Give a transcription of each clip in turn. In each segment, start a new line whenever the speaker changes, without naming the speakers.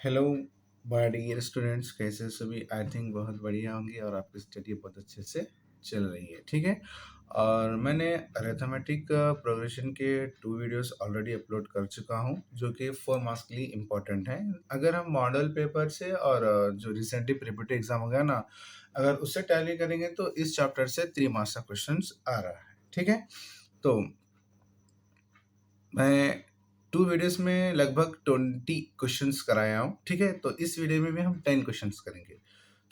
Hello my dear students, कैसे सभी? I think बहुत बढ़िया होंगे और आपकी स्टडी बहुत अच्छे से चल रही है। ठीक है। और मैंने अरिथमेटिक प्रोग्रेशन के 2 वीडियोस ऑलरेडी अपलोड कर चुका हूं, जो कि 4 मार्क्स के लिए इम्पोर्टेंट हैं। अगर हम मॉडल पेपर से और जो रिसेंटली प्रिपरेटरी एग्जाम हो गया ना, अगर उससे टैली करेंगे तो इस चैप्टर से 3 मार्क्स का क्वेश्चन आ रहा है। ठीक है। तो मैं 2 वीडियोस में लगभग 20 क्वेश्चंस कराया हूँ। ठीक है। तो इस वीडियो में भी हम 10 क्वेश्चंस करेंगे।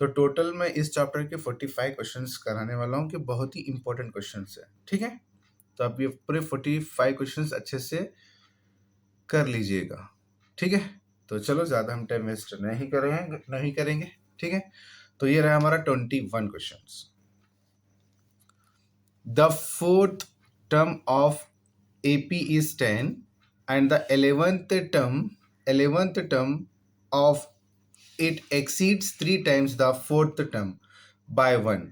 तो टोटल मैं इस चैप्टर के 45 क्वेश्चंस कराने वाला हूँ, कि बहुत ही इंपॉर्टेंट क्वेश्चंस है। ठीक है। तो आप ये पूरे 45 क्वेश्चंस अच्छे से कर लीजिएगा। ठीक है। तो चलो, ज़्यादा हम टाइम वेस्ट नहीं करेंगे। ठीक है। तो ये रहा हमारा 21 questions. The fourth term of AP is 10 and the 11th term of it exceeds 3 times the fourth term by 1.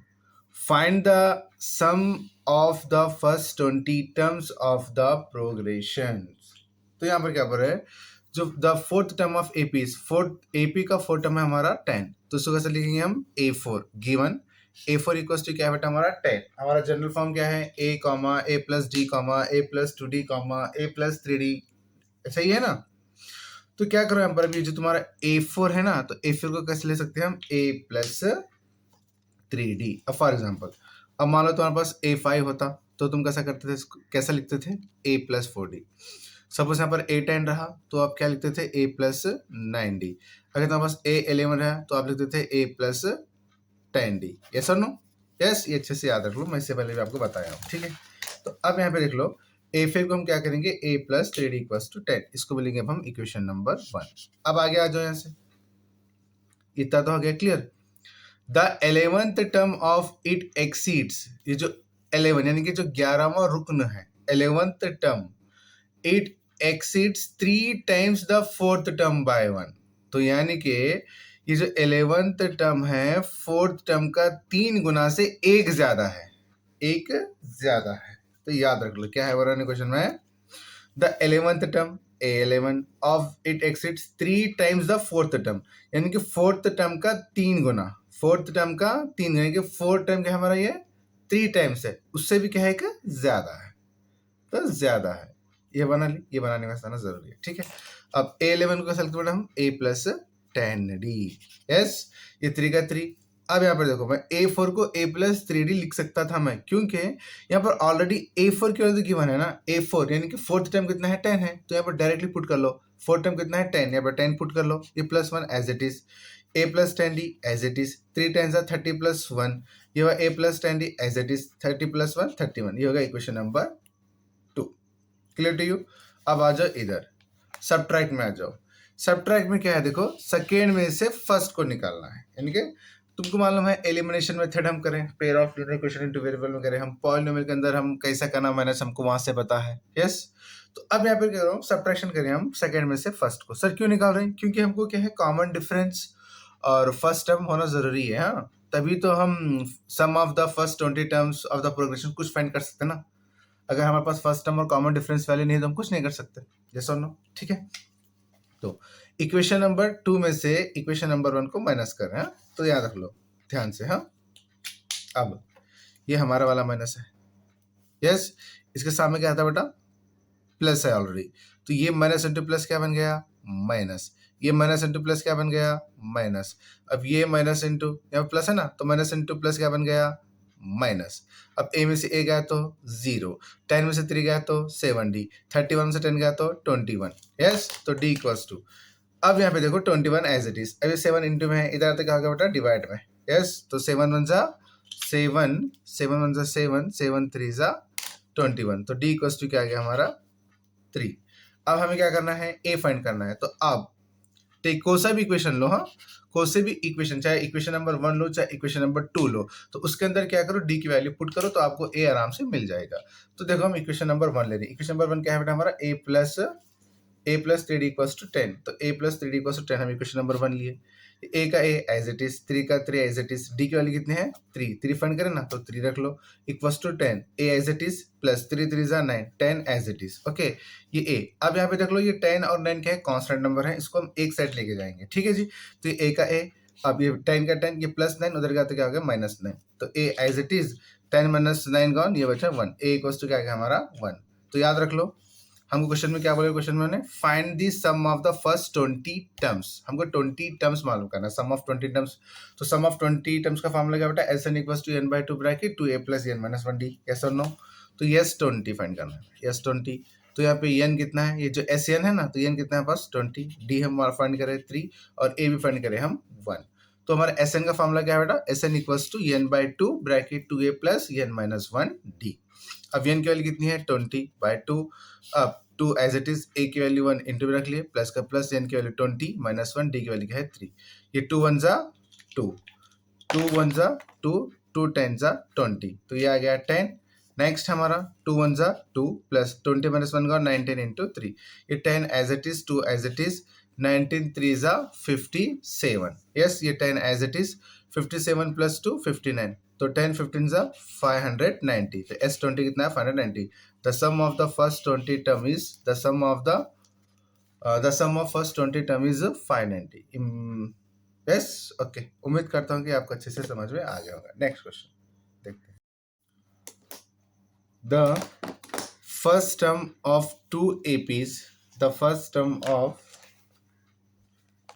Find the sum of the first 20 terms of the progressions. तो यहाँ पर क्या बोल रहा है? जो the fourth term of AP, fourth AP का fourth term है हमारा 10, तो उसको कैसे लिखेंगे हम? A4 given A4 equals to क्या है बेटा? हमारा 10। हमारा जनरल फॉर्म क्या है? A comma A plus D comma A plus 2D comma A plus 3D। ऐसा ही है ना? तो क्या करो यहाँ पर, अभी जो तुम्हारा A4 है ना, तो A4 को कैसे ले सकते हैं हम? A plus 3D। अब फॉर एग्जाम्पल, अब मान लो तुम्हारे पास A5 होता, तो तुम कैसा करते थे? कैसा लिखते थे? A plus 4D। सपोज यहाँ पर A10 रहा, तो आप क्या लिखते थे? A plus 9D। अगर तुम्हारे पास A11 रहा, तो आप लिखते थे A प्लस 10D। यस और नो? यस, ये अच्छे से याद रख लो, मैं इससे पहले भी आपको बताया हूँ। ठीक है। तो अब यहाँ पे देख लो, ए फिर को हम क्या करेंगे? A plus 3D equals to 10। इसको बोलेंगे अब हम इक्वेशन नंबर 1। अब आगे आ जाओ यहाँ से। इतना तो हो गया clear. The 11th term of it exceeds, ये जो 11 यानी कि जो 11वां रुकन है, 11th term, it exceeds 3 times the fourth term by 1। तो यानी कि ये जो 11th टर्म है, फोर्थ टर्म का 3 गुना से एक ज्यादा है। एक ज्यादा है। तो याद रख लो क्या है बोला क्वेश्चन में? The 11th term A11 of it exceeds 3 times the fourth term, यानी कि फोर्थ टर्म का 3 गुना। फोर्थ टर्म का 3 गुना, यानी कि फोर्थ टर्म क्या हमारा? ये 3 टाइम्स है, उससे भी क्या है? कि ज्यादा है। तो ज्यादा है। ये बना ली, ये बनाने का आना जरूरी है। ठीक है। अब A11 को सेलेक्ट करना हम A प्लस 10D। यस, ये 3 का 3। अब यहाँ पर देखो, मैं A4 को A प्लस 3D लिख सकता था मैं, क्योंकि यहाँ पर ऑलरेडी A4 की वैल्यू गिवन है ना। A4 यानी कि फोर्थ टर्म कितना है? 10 है, तो यहाँ पर डायरेक्टली पुट कर लो। फोर्थ टर्म कितना है? 10, यहाँ पर 10 पुट कर लो। ये plus 1 as it is, A plus 10D as it is, 3 times 30 plus 1, ये हुआ A plus 10D as it is, 30 plus 1 31। ये होगा equation number 2। Clear to you? अब आ जाओ इधर, सब्ट्रैक्ट में आ जाओ। सब्ट्रैक्ट में क्या है? देखो, सेकेंड में से फर्स्ट को निकालना है, यानी कि तुमको मालूम है एलिमिनेशन मेथड हम करें, pair of linear equation into variable में करें, हम पॉलिनोमियल के अंदर हम कैसा करना माइनस हमको वहां से पता है। यस। तो अब यहाँ पे क्या करो, सब्ट्रैक्शन करें हम सेकेंड में से फर्स्ट को। सर क्यों निकाल रहे हैं? क्योंकि हमको क्या है? कॉमन डिफरेंस और फर्स्ट टर्म होना जरूरी है। हाँ, तभी तो हम sum of the first 20 terms of the progression कुछ फाइंड कर सकते हैं ना। अगर हमारे पास फर्स्ट टर्म और कॉमन डिफरेंस वैल्यू नहीं है तो हम कुछ नहीं कर सकते। यस और नो? ठीक है। तो इक्वेशन नंबर 2 में से इक्वेशन नंबर 1 को माइनस कर रहे हैं। तो याद रख लो ध्यान से। हाँ, अब ये हमारा वाला माइनस है। यस, इसके सामने क्या था बेटा? प्लस है ऑलरेडी, तो ये माइनस इंटू प्लस क्या बन गया? माइनस। ये माइनस इंटू प्लस क्या बन गया? माइनस। अब ये माइनस इंटू, यहाँ प्लस है ना, तो माइनस इंटू प्लस क्या बन गया? माइनस। अब ए में से ए गया तो 0, 10 में से 3 गया तो 7D, 31 में से 10 गया तो 21। यस, तो D इक्वल्स टू, अब यहाँ पे देखो 21 एज इट इज। अब ये 7 इंटू में है, इधर आते क्या होगा बेटा? डिवाइड में। यस, तो 7 1 जा 7, 7 1 जा 7, 7 3 जा 21। तो D इक्वल्स टू क्या आ गया हमारा? 3। अब हमें क्या करना है? A फाइंड करना है। तो अब टेक कोई सा भी इक्वेशन लो, हाँ, कोई से भी इक्वेशन, चाहे इक्वेशन नंबर 1 लो चाहे इक्वेशन नंबर 2 लो, तो उसके अंदर क्या करो? D की वैल्यू पुट करो, तो आपको A आराम से मिल जाएगा। तो देखो हम इक्वेशन नंबर 1 ले रहे हैं। इक्वेशन नंबर 1 क्या है बेटा हमारा? A plus A plus 3d equals to 10, तो ए प्लस 3d इक्वल्स टू 10 हम इक्वेशन नंबर 1 लिए। ए का ए एज इट इज, 3 का 3 एज इट इज, डी की वैल्यू कितने हैं 3, 3 फाइंड करें ना तो 3 रख लो, equals to 10, A as it is plus 3 3 जा 9, 10 एज इट इज। ओके, ये ए। अब यहाँ पे देख लो ये 10 और 9 क्या है, कांस्टेंट नंबर है, इसको हम एक साइड लेके जाएंगे, ठीक है जी। तो ये ए का ए, अब ये 10 का 10, ये प्लस 9 उधर गया तो क्या हो गया -9, तो A as it is 10 minus 9 gone, ये बचा 1, ए इक्वल्स टू क्या है हमारा 1। तो याद रख लो हमको क्वेश्चन में क्या बोले, क्वेश्चन में ने find the sum of the first 20 terms, हमको 20 टर्म्स मालूम करना, सम ऑफ 20 टर्म्स। तो सम ऑफ 20 टर्म्स का फॉर्मूला क्या बेटा, S N equals to N by two bracket 2a plus N minus 1d, S और नो। तो यस 20 फाइंड करना है, यस 20। तो यहाँ पे एन कितना है, ये जो एस एन है ना, तो एन कितना है पास 20, डी हम फाइंड करें 3 और ए भी फाइंड करें हम 1। तो हमारा एस एन का फॉर्मूला क्या है बेटा, S N equals to N by two bracket 2a plus N minus 1d। अब एन की वैल्यू कितनी है 20/2, अब 2 एज इट इज, ए की वैल्यू 1 इंटू में रख लिए, प्लस का प्लस, एन की वैल्यू 20 माइनस 1, डी की वैल्यू क्या है 3, ये 2 1 जा 2, 2 1 जा 2, 2 10 जा 20, तो ये आ गया 10। नेक्स्ट हमारा 2 1 जा 2 प्लस 20 माइनस 1 का 19 इंटू 3, ये 10 as it is, 2 as it is, 19 3 जा 57, यस ये 10 एज इट इज, 57 प्लस 2 59, तो 10 15 जा 590, तो एस 20 कितना है 590। The sum of the first 20 term is the sum of first 20 term is 590. Yes, okay. उम्मीद करता हूँ कि आपको अच्छे से समझ में आ गया होगा। नेक्स्ट क्वेश्चन देखते हैं। The first term of two APs, the first term of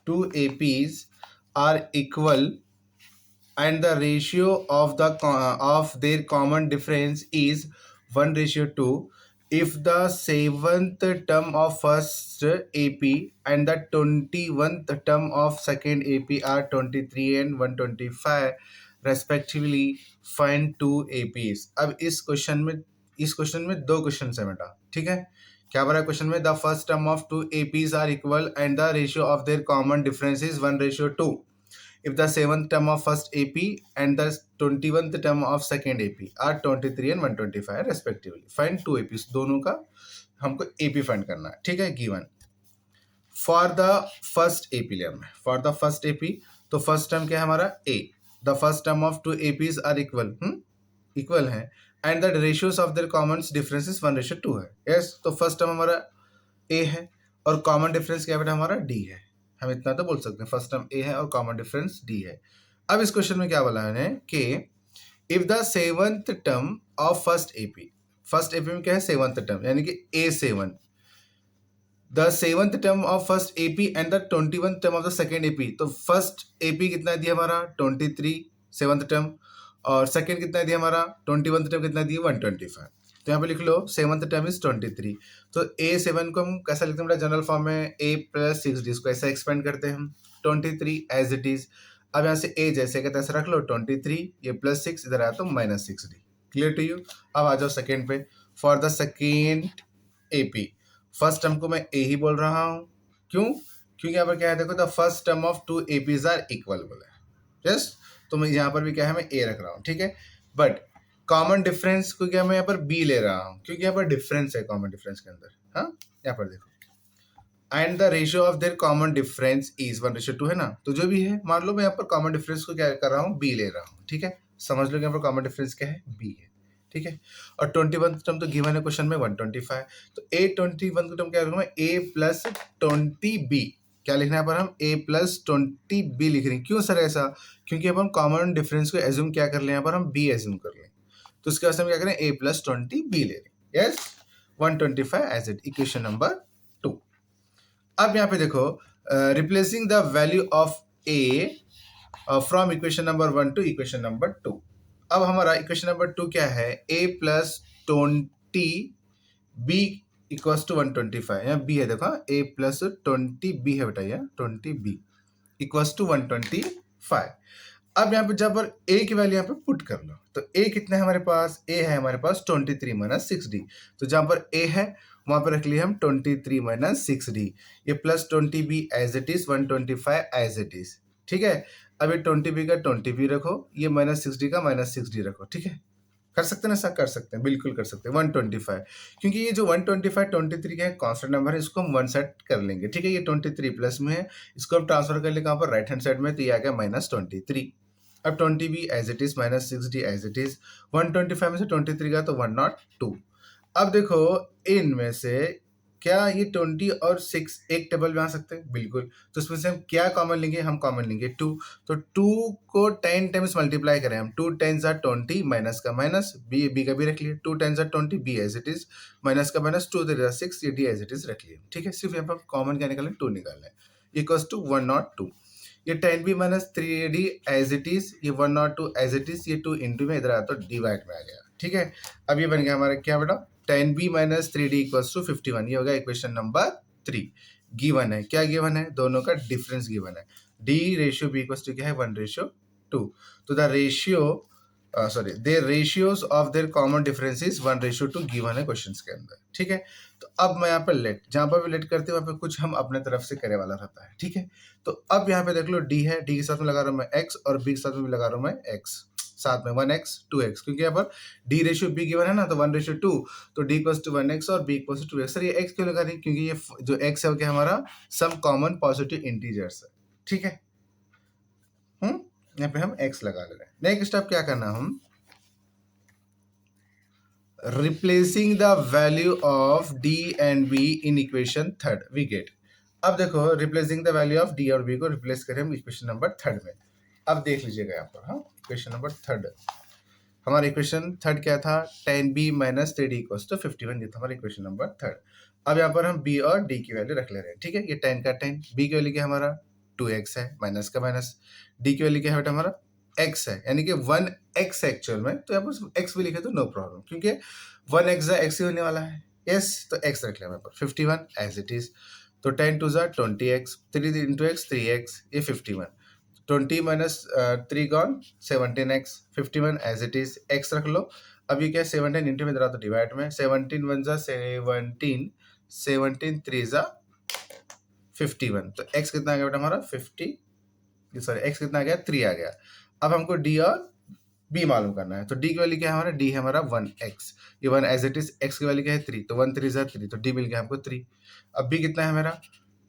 two APs are equal and the ratio of their common difference is 1:2. If the 7th term of first AP and the 21st term of second AP are 23 and 125 respectively, find two APs। अब इस question में दो question है बेटा, ठीक है। क्या बोला क्वेश्चन में, the first term of two APs are equal and the ratio of their common difference is 1:2। If the 7th term of first AP and the 21st term of second AP are 23 and 125 respectively, find two APs। दोनों का हमको AP find करना है, ठीक है। Given for the first AP ले हमें, for the first AP, तो फर्स्ट टर्म क्या है हमारा A, the first term of two APs are equal है and the ratios of their common differences 1:2 है, यस। तो फर्स्ट टर्म हमारा A है और कॉमन डिफरेंस क्या बेटा हमारा D है, हम इतना तो बोल सकते हैं, फर्स्ट टर्म ए है और कॉमन डिफरेंस डी है। अब इस क्वेश्चन में क्या बोला है कि if the 7th term of first AP में क्या है 7th टर्म यानी कि A7, the 7th term of first AP and the 21st term of the second AP, तो फर्स्ट एपी कितना दिया हमारा 23 7th टर्म, और सेकेंड कितना दिया हमारा 21st टर्म कितना दिया 125। तो यहाँ पे लिख लो 7th टर्म इज 23, तो A7 को हम कैसा लिखते हैं जनरल फॉर्म में, A प्लस 6D, इसको ऐसा एक्सपेंड करते हैं हम 23 एज इट इज। अब यहाँ से A जैसे का तैसे रख लो 23, ये प्लस 6 इधर आया तो -6D। Clear to you. अब आ जाओ सेकेंड पे, for the second AP, first term को मैं A ही बोल रहा हूँ, क्यों, क्योंकि यहाँ पर क्या है देखो, the first term of two APs are equal बोला है, यस। तो मैं यहाँ पर भी क्या है मैं A रख रहा हूँ, ठीक है। बट कॉमन डिफरेंस को क्या मैं यहाँ पर B ले रहा हूँ, क्योंकि यहाँ पर डिफरेंस है कॉमन डिफरेंस के अंदर, हाँ। यहाँ पर देखो and the ratio of their common difference is 1:2 है ना, तो जो भी है मान लो मैं यहाँ पर कॉमन डिफरेंस को क्या कर रहा हूँ B ले रहा हूँ, ठीक है। समझ लो यहाँ पर कॉमन डिफरेंस क्या है B है, ठीक है। और 21 टर्म तो गिवन है क्वेश्चन में 125, तो A21 टर्म क्या करूँगा A प्लस 20B, क्या लिखना है पर हम A प्लस 20B लिख रहे हैं, क्यों सर ऐसा, क्योंकि अपन कॉमन डिफरेंस को एज्यूम क्या कर लें यहाँ पर हम B एज्यूम कर लें, तो उसके बाद हम क्या करें A प्लस 20B ले लें, yes 125 as it, equation number 2। अब यहाँ पे देखो replacing the value of A from equation number 1 to equation number 2। अब हमारा इक्वेशन नंबर 2 क्या है, A plus 20B equals to 125, यहाँ B है देखो, A प्लस 20B है बेटा, यहाँ 20B इक्वल्स टू 125। अब यहाँ पे जब पर A की वैल्यू यहाँ पे पुट कर लो, तो A कितना है हमारे पास, A है हमारे पास 23 माइनस 6D, तो जहाँ पर A है वहाँ पर रख लिए हम 23 माइनस 6D, ये plus 20B as it is 125 as it is, ठीक है। अब ये 20B का 20B रखो, ये -6D का -6D रखो, ठीक है। कर सकते हैं ना सर? कर सकते हैं, बिल्कुल कर सकते हैं। 125, क्योंकि ये जो 125 23 का है कांस्टेंट नंबर है, इसको हम वन सेट कर लेंगे, ठीक है। ये 23 प्लस में है, इसको हम ट्रांसफर कर ले कहाँ पर, राइट हैंड साइड में, तो ये आ गया -23। अब 20 भी as it is, -6d as it is. 125 में से 23 गया तो 102। अब देखो इनमें से क्या ये 20 और 6 एक टेबल में आ सकते हैं? बिल्कुल। तो इसमें से हम क्या कॉमन लेंगे? हम कॉमन लेंगे 2। तो 2 को 10 टाइम्स मल्टीप्लाई करें हम, 2 10s are 20, माइनस का माइनस, बी का भी रख लिए, 2 10s are 20, B as it is, minus का माइनस, 2 3 6, ये डी एज इट इज रख लिए, ठीक है। सिर्फ यहाँ पर कॉमन क्या निकालना है? 2 निकालना है, इक्वल्स टू 102। ये 10b minus 3d as it is, ये 102 एज इट इज, ये 2 इंटू में इधर आया तो डिवाइड में आ गया, ठीक है। अब ये बन गया हमारा क्या बेटा, 10b minus 3d equals to 51। ये हो गया इक्वेशन नंबर 3। गिवन है, क्या गिवन है? दोनों का डिफरेंस गिवन है। d ratio b equals to क्या है? 1:2। तो the ratio sorry, their ratios of their common difference is 1:2 given है क्वेश्चंस के अंदर, ठीक है। तो अब मैं यहाँ पर लेट, जहाँ पर भी लेट करते हैं वहाँ पे कुछ हम अपने तरफ से करे वाला रहता है, ठीक है। तो अब यहाँ पे देख लो डी है, डी के साथ में लगा रहा हूँ मैं x, और b के साथ में भी लगा रहा हूँ मैं x, साथ में 1x 2x, क्योंकि यहाँ पर d रेशियो b गिवन है ना, तो 1:2, तो d इक्वल्स टू 1x और b equals to 2x। Sir ये x क्यों लगा रही है? क्योंकि ये जो x है वो क्या हमारा सम कॉमन पॉजिटिव इंटीजर्स है, ठीक है। यहाँ पे हम x लगा ले रहे हैं। नेक्स्ट स्टेप क्या करना है? हम replacing the value of d and b in equation third we get। अब देखो replacing the value of d और b को रिप्लेस करें हम इक्वेशन नंबर थर्ड में। अब देख लीजिएगा यहाँ पर, हाँ, इक्वेशन नंबर थर्ड, हमारा इक्वेशन थर्ड क्या था? 10b minus 3d equals to 51, ये था हमारा इक्वेशन नंबर थर्ड। अब यहाँ पर हम b और d की वैल्यू रख ले रहे हैं, ठीक है। ये 10 का 10, b की वैल्यू क्या हमारा 2x है, माइनस का माइनस, d की वैल्यू क्या है बेटा हमारा x है, यानी कि 1x एक्चुअल में, तो यहाँ पर x भी लिखे तो नो प्रॉब्लम, क्योंकि 1x x ही होने वाला है, यस। तो x रख लिया यहाँ पर 51 एज इट इज। तो 10 2 20x, 3 इंटू एक्स 3x, ये 51, 20 minus 3 gone 17x, 51 as it is, x रख लो। अब ये क्या है? 17 इंटू में तो डिवाइड में, 17 1 17, 17 3 51, तो x कितना आ गया बेटा हमारा 50, सॉरी x कितना आ गया 3 आ गया। अब हमको d और b मालूम करना है, तो d की वैल्यू क्या है हमारा? d है हमारा 1x, ये 1 एज इट इज, x की वैल्यू क्या है 3, तो 1 3 3, तो d मिल गया हमको 3। अब b कितना है मेरा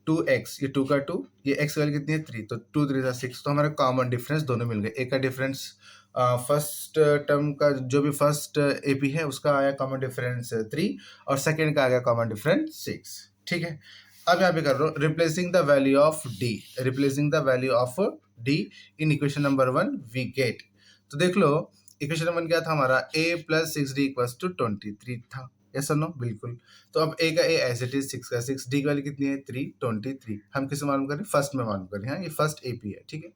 2x, ये 2 का 2, ये x की वैल्यू कितनी है 3, तो 2 3 6, तो हमारा कॉमन डिफरेंस दोनों मिल गए। एक का डिफरेंस फर्स्ट टर्म का जो भी फर्स्ट एपी है उसका आया कॉमन डिफरेंस 3, और सेकेंड का आ गया कॉमन डिफरेंस 6, ठीक है। अब यहाँ पे कर रहा हूँ replacing the value of D, replacing the value of D in equation number 1 we get. तो देख लो इक्वेशन नंबर 1 क्या था हमारा, a plus 6d equals to 23 था, यस और नो? बिल्कुल। तो अब a का a एज इट इज, 6 का 6, d की वैल्यू कितनी है 3, 23, हम किसे मालूम करें? फर्स्ट में मालूम करें, हाँ, ये फर्स्ट एपी है, ठीक है,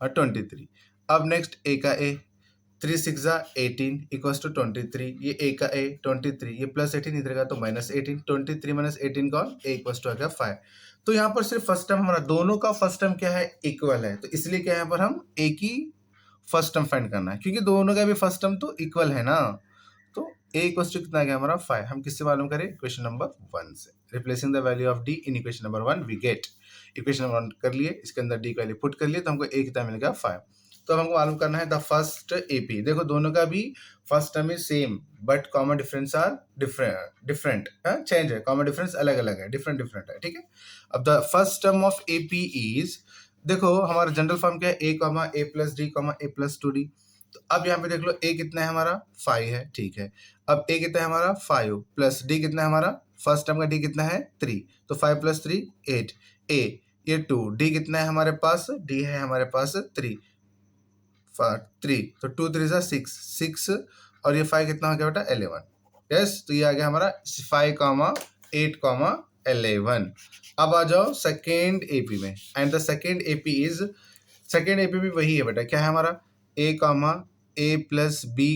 और 23। अब नेक्स्ट a का a, 3 6 18 इक्वल्स टू 23, ये a का a 23, ये प्लस 18 इधर का तो माइनस 18, 23 माइनस 18 कौन? a इक्वल्स टू आ गया 5। तो यहाँ पर सिर्फ फर्स्ट टर्म हमारा, दोनों का फर्स्ट टर्म क्या है? इक्वल है, तो इसलिए क्या यहाँ पर हम a की फर्स्ट टर्म फाइंड करना है, क्योंकि दोनों का भी फर्स्ट टर्म तो इक्वल है ना। तो a इक्वल्स टू कितना आ गया हमारा 5, हम किससे मालूम करें? इक्वेशन नंबर 1 से। Replacing the value of d in equation number 1 we get, equation number 1 कर लिए, इसके अंदर d की वैल्यू पुट कर लिए, तो हमको a कितना मिल गया 5। तो अब हमको मालूम करना है द फर्स्ट एपी। देखो दोनों का भी first term is same, but common difference are different, change है, कॉमन डिफरेंस अलग अलग है, डिफरेंट डिफरेंट है, ठीक है। अब the first term of AP is, देखो हमारा जनरल फॉर्म क्या है, a comma a plus D comma a plus 2d। तो अब यहाँ पे देख लो a कितना है हमारा 5 है, ठीक है। अब a कितना है हमारा 5 प्लस d कितना है हमारा, फर्स्ट टर्म का d कितना है 3, तो 5 प्लस 3 8, a ये 2, d कितना है हमारे पास, d है हमारे पास 3, 3, तो 2 3 6, और ये 5 कितना हो गया बेटा 11, यस। तो ये आ गया हमारा 5 8 11। अब आ जाओ सेकेंड एपी में, and the second AP is, second AP भी वही है बेटा, क्या है हमारा a plus b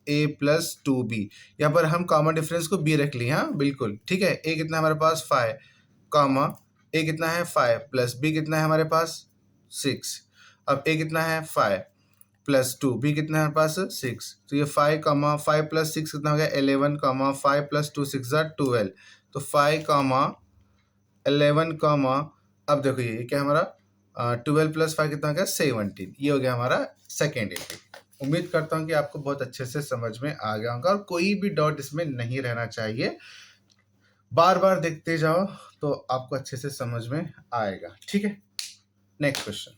a plus 2b। यहाँ पर हम कॉमन डिफरेंस को b रख ली, हाँ बिल्कुल, ठीक है। a कितना है हमारे पास 5, a कितना है 5 प्लस b कितना है हमारे पास 6। अब a कितना है 5 प्लस 2, b कितना है हमारे पास 6, तो ये 5 प्लस 6 कितना हो गया 11, 5 प्लस 2 6 12, तो 5 11, अब देखो ये क्या हमारा 12 प्लस 5 कितना हो गया 17, ये हो गया हमारा सेकेंड एपी। उम्मीद करता हूँ कि आपको बहुत अच्छे से समझ में आ गया होगा और कोई भी डाउट इसमें नहीं रहना चाहिए। बार बार देखते जाओ तो आपको अच्छे से समझ में आएगा। ठीक है, next question.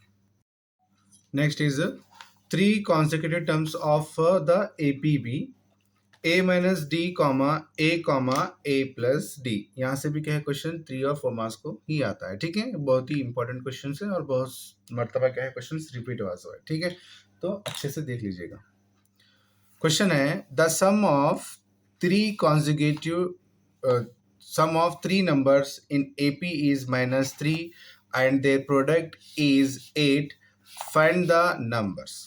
Next is 3 consecutive terms of the APB a minus D comma A plus D. यहाँ से भी क्या है क्वेश्चन 3 और 4 मार्क्स को ही आता है। ठीक है, बहुत ही इंपॉर्टेंट क्वेश्चन है और बहुत मर्तबा क्या है क्वेश्चन रिपीट हुआ है। ठीक है, तो अच्छे से देख लीजिएगा। क्वेश्चन है the three consecutive sum of three numbers in AP is -3 and their product is 8. Find the numbers.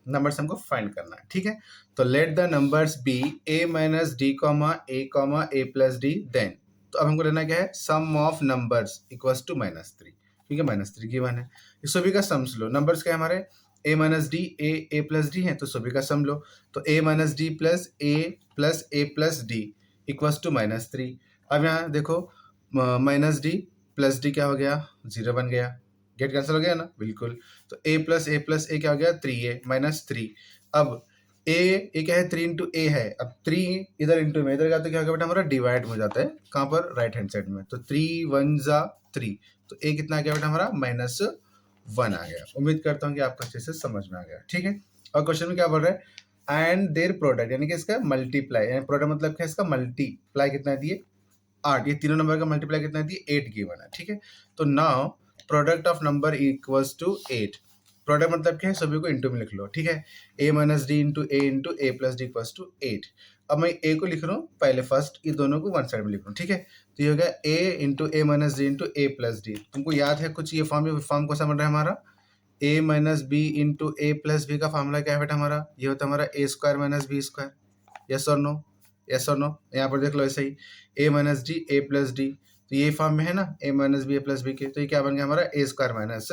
Numbers हमको फाइंड करना है। ठीक है, तो let the numbers be a minus D comma A plus D. Then तो अब हमको लेना क्या है, sum of numbers equals to -3। ठीक है, -3 गिवन है। इस सभी का सम्स लो। नंबर्स क्या है हमारे, a minus D A plus D है, तो सभी का सम लो। तो a minus D plus A plus D equals to -3। अब यहाँ देखो माइनस डी प्लस डी क्या हो गया, 0 बन गया। गेट कैंसिल हो गया ना, बिल्कुल। तो ए प्लस ए क्या हो गया, 3a -3। अब ए क्या है, 3 इंटू ए है। अब 3 इधर इंटू में इधर का तो क्या हो गया बेटा हमारा, डिवाइड हो जाता है। कहाँ पर, राइट हैंड साइड में। तो 3 1 जा 3, तो ए कितना आ गया बेटा हमारा, -1 आ गया। उम्मीद करता हूँ कि आपको अच्छे से समझ में आ गया। ठीक है, और क्वेश्चन में क्या बोल रहा है, एंड देयर प्रोडक्ट, यानी कि इसका मल्टीप्लाई, यानी प्रोडक्ट मतलब क्या है, इसका मल्टीप्लाई कितना दिए, 8। ये तीनों नंबर का मल्टीप्लाई कितना दिए, 8 गिवन है। ठीक है, तो now product of number equals to 8। Product मतलब क्या है, सभी को इंटू में लिख लो। ठीक है, a minus D into A plus D equals to 8। अब मैं a को लिख रहा हूँ पहले फर्स्ट, ये दोनों को वन साइड में लिख रहा हूँ। ठीक है, तो ये हो गया a into A minus D into A plus D. तुमको याद है कुछ ये फॉर्म को समझ रहा है हमारा, a minus B into A plus B का फॉर्मूला क्या है बेटा हमारा, ये होता है हमारा a square minus B square. Yes और नो, यस और नो। यहाँ पर देख लो ऐसे ही, a minus D A plus D, तो ये फॉर्म में है ना, a minus B A plus B के। तो ये क्या बन गया हमारा, a square minus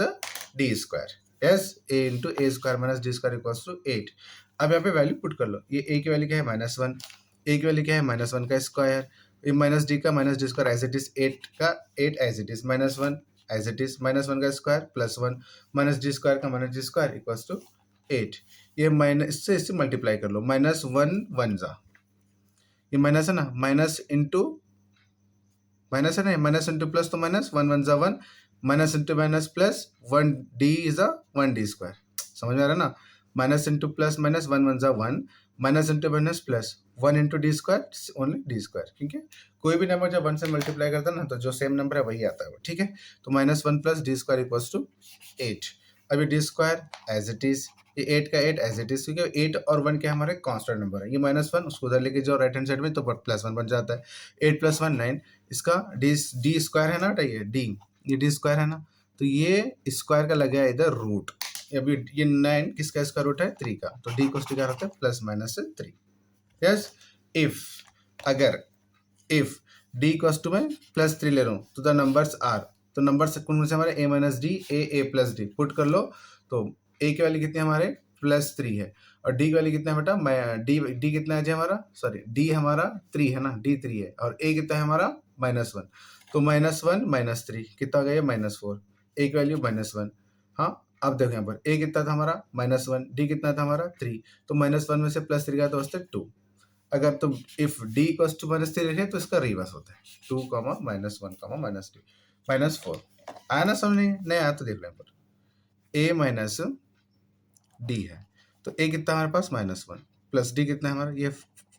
D square. Yes, a into A square minus D square equals to 8। अब यहाँ पे वैल्यू पुट कर लो। ये a की वैल्यू क्या है, -1। a की वैल्यू क्या है, -1 का स्क्वायर। ये माइनस डी का minus D square as it is, 8 का 8 as it is, -1 as it is, -1 का स्क्वायर +1 माइनस डी स्क्वायर का minus D square equals to 8। ये माइनस से इससे मल्टीप्लाई कर लो, -1 1 जा, ये माइनस है ना, माइनस इंटू माइनस है ना, माइनस इंटू प्लस, तो माइनस 1 1 जा 1, minus into minus plus 1 D is a 1 D square. समझ में आ रहा है ना, माइनस इंटू प्लस माइनस 1 1 जा 1, minus into minus plus 1 into D square, only D square. ठीक है, कोई भी नंबर जब 1 से मल्टीप्लाई करता है ना, तो जो सेम नंबर है वही आता है वो। ठीक है, तो -1 plus D square equals to 8। अभी D square as it is, ये 8 का 8 एज इट इज, क्योंकि 8 और 1 क्या हमारे कांस्टेंट नंबर है। ये -1 उसको उधर लेके जाओ राइट हैंड साइड में, तो +1 बन जाता है। 8 + 1 9, इसका डी स्क्वायर है ना बेटा, ये डी स्क्वायर है ना, तो ये स्क्वायर का लगा है इधर रूट। अभी ये 9 किसका इसका रूट है, 3 का, तो डी को क्या होता है, +-3। यस, इफ अगर इफ डी इक्वल्स टू में +3 ले रहा हूँ, तो द नंबर्स आर, तो नंबर्स कौन से हमारे, a minus D A plus D. Put कर लो, तो a की वैल्यू कितनी है हमारे, +3 है, और d की वैल्यू कितना है बेटा, डी कितना है जी हमारा, सॉरी d हमारा 3 है ना, d 3 है, और a कितना है हमारा -1। तो -1 -3 कितना हो गया, -4। a की वैल्यू -1। हाँ, अब देखो यहाँ पर a कितना था हमारा, -1, d कितना था हमारा 3, तो -1 में से +3 गया तो बचता 2। अगर तुम इफ डी इक्वल्स टू -3 लिखें तो इसका रिवर्स होता है, 2 -1 -2 -4। आया ना समझ, नहीं आया तो देख लें पर a माइनस डी है, तो a कितना हमारे पास -1 प्लस डी कितना है हमारा, ये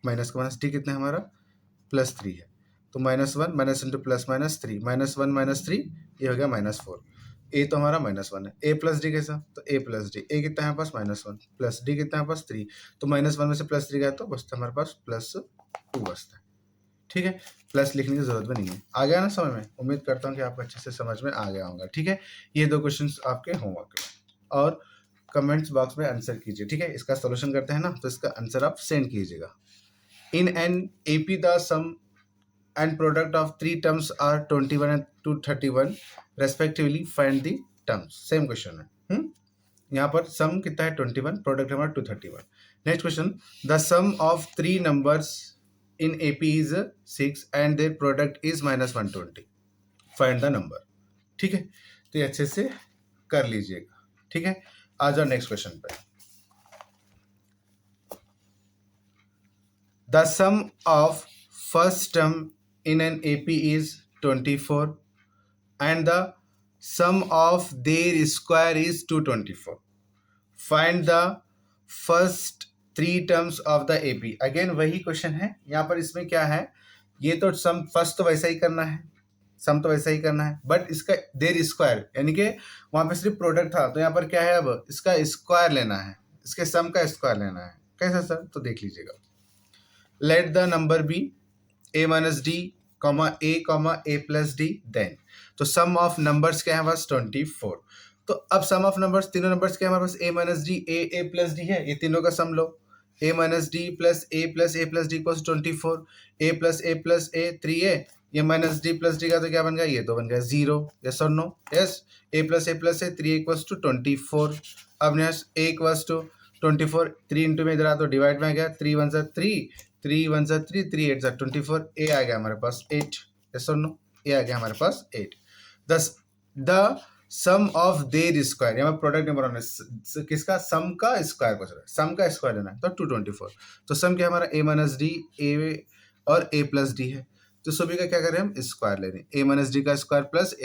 माइनस का माइनस डी कितना है हमारा +3 है, तो -1 माइनस इंटू प्लस -3, -1 -3, ये हो गया -4। ए तो हमारा -1 है, ए प्लस डी कैसा, तो ए प्लस डी, ए कितना है हमारे पास -1 प्लस डी कितना है हमारे पास 3, तो -1 में से +3 गया तो बचता हमारे पास +2 बचता है। ठीक है, प्लस लिखने की जरूरत भी नहीं है। आ गया ना समझ में, उम्मीद करता हूँ कि आपको अच्छे से समझ में आ गया होगा। ठीक है, ये 2 क्वेश्चन आपके होमवर्क में, और कमेंट्स बॉक्स में आंसर कीजिए। ठीक है, इसका सोल्यूशन करते हैं ना, तो इसका आंसर आप सेंड कीजिएगा। In an AP the sum and product of 3 terms are 21 and 231 respectively, find the terms। Same question है। यहाँ पर सम कितना है 21, प्रोडक्ट हमारा 231। Next question, the sum of 3 numbers in AP is 6 and their product is -120, find the number. ठीक है, तो ये अच्छे से कर लीजिएगा। ठीक है, आ जाओ नेक्स्ट क्वेश्चन पे। The sum of first term in an AP is 24 and the sum of their square is 224. Find the first three terms of the AP. Again वही क्वेश्चन है यहाँ पर। इसमें क्या है, ये तो सम फर्स्ट तो वैसा ही करना है, सम तो वैसा ही करना है, बट इसका देर स्क्वायर यानी कि वहां पे सिर्फ प्रोडक्ट था, तो यहाँ पर क्या है, अब इसका स्क्वायर लेना है, इसके सम का स्क्वायर लेना है। कैसा सर, तो देख लीजिएगा। Let the number be a minus D comma A plus D, then तो सम ऑफ नंबर्स क्या है हमारे पास 24। तो अब सम ऑफ नंबर्स, तीनों नंबर्स क्या है हमारे पास, a minus D A plus D है, ये तीनों का sum low. a minus D plus A plus D equals 24, A plus A 3a, ये माइनस डी प्लस डी का तो क्या बन गया, ये तो बन गया 0। यस और no, yes. A plus A 3 equals to 24। अब next a equals to 24, 3 into में इधर आ तो डिवाइड में आ गया, 3 1 सा 3, 3 1 सा 3, 3 8 सा 24, ए आ गया हमारे पास 8। यस और नो, ए आ गया हमारे पास 8। Thus the sum of their square, यहाँ प्रोडक्ट नंबर होना है, किसका, सम का स्क्वायर पूछ रहा है, सम का स्क्वायर लेना है, तो 224। तो सम क्या हमारा a माइनस डी ए और a प्लस डी है, तो सभी का क्या करें हम, स्क्वायर ले रहे हैं, a माइनस डी का square plus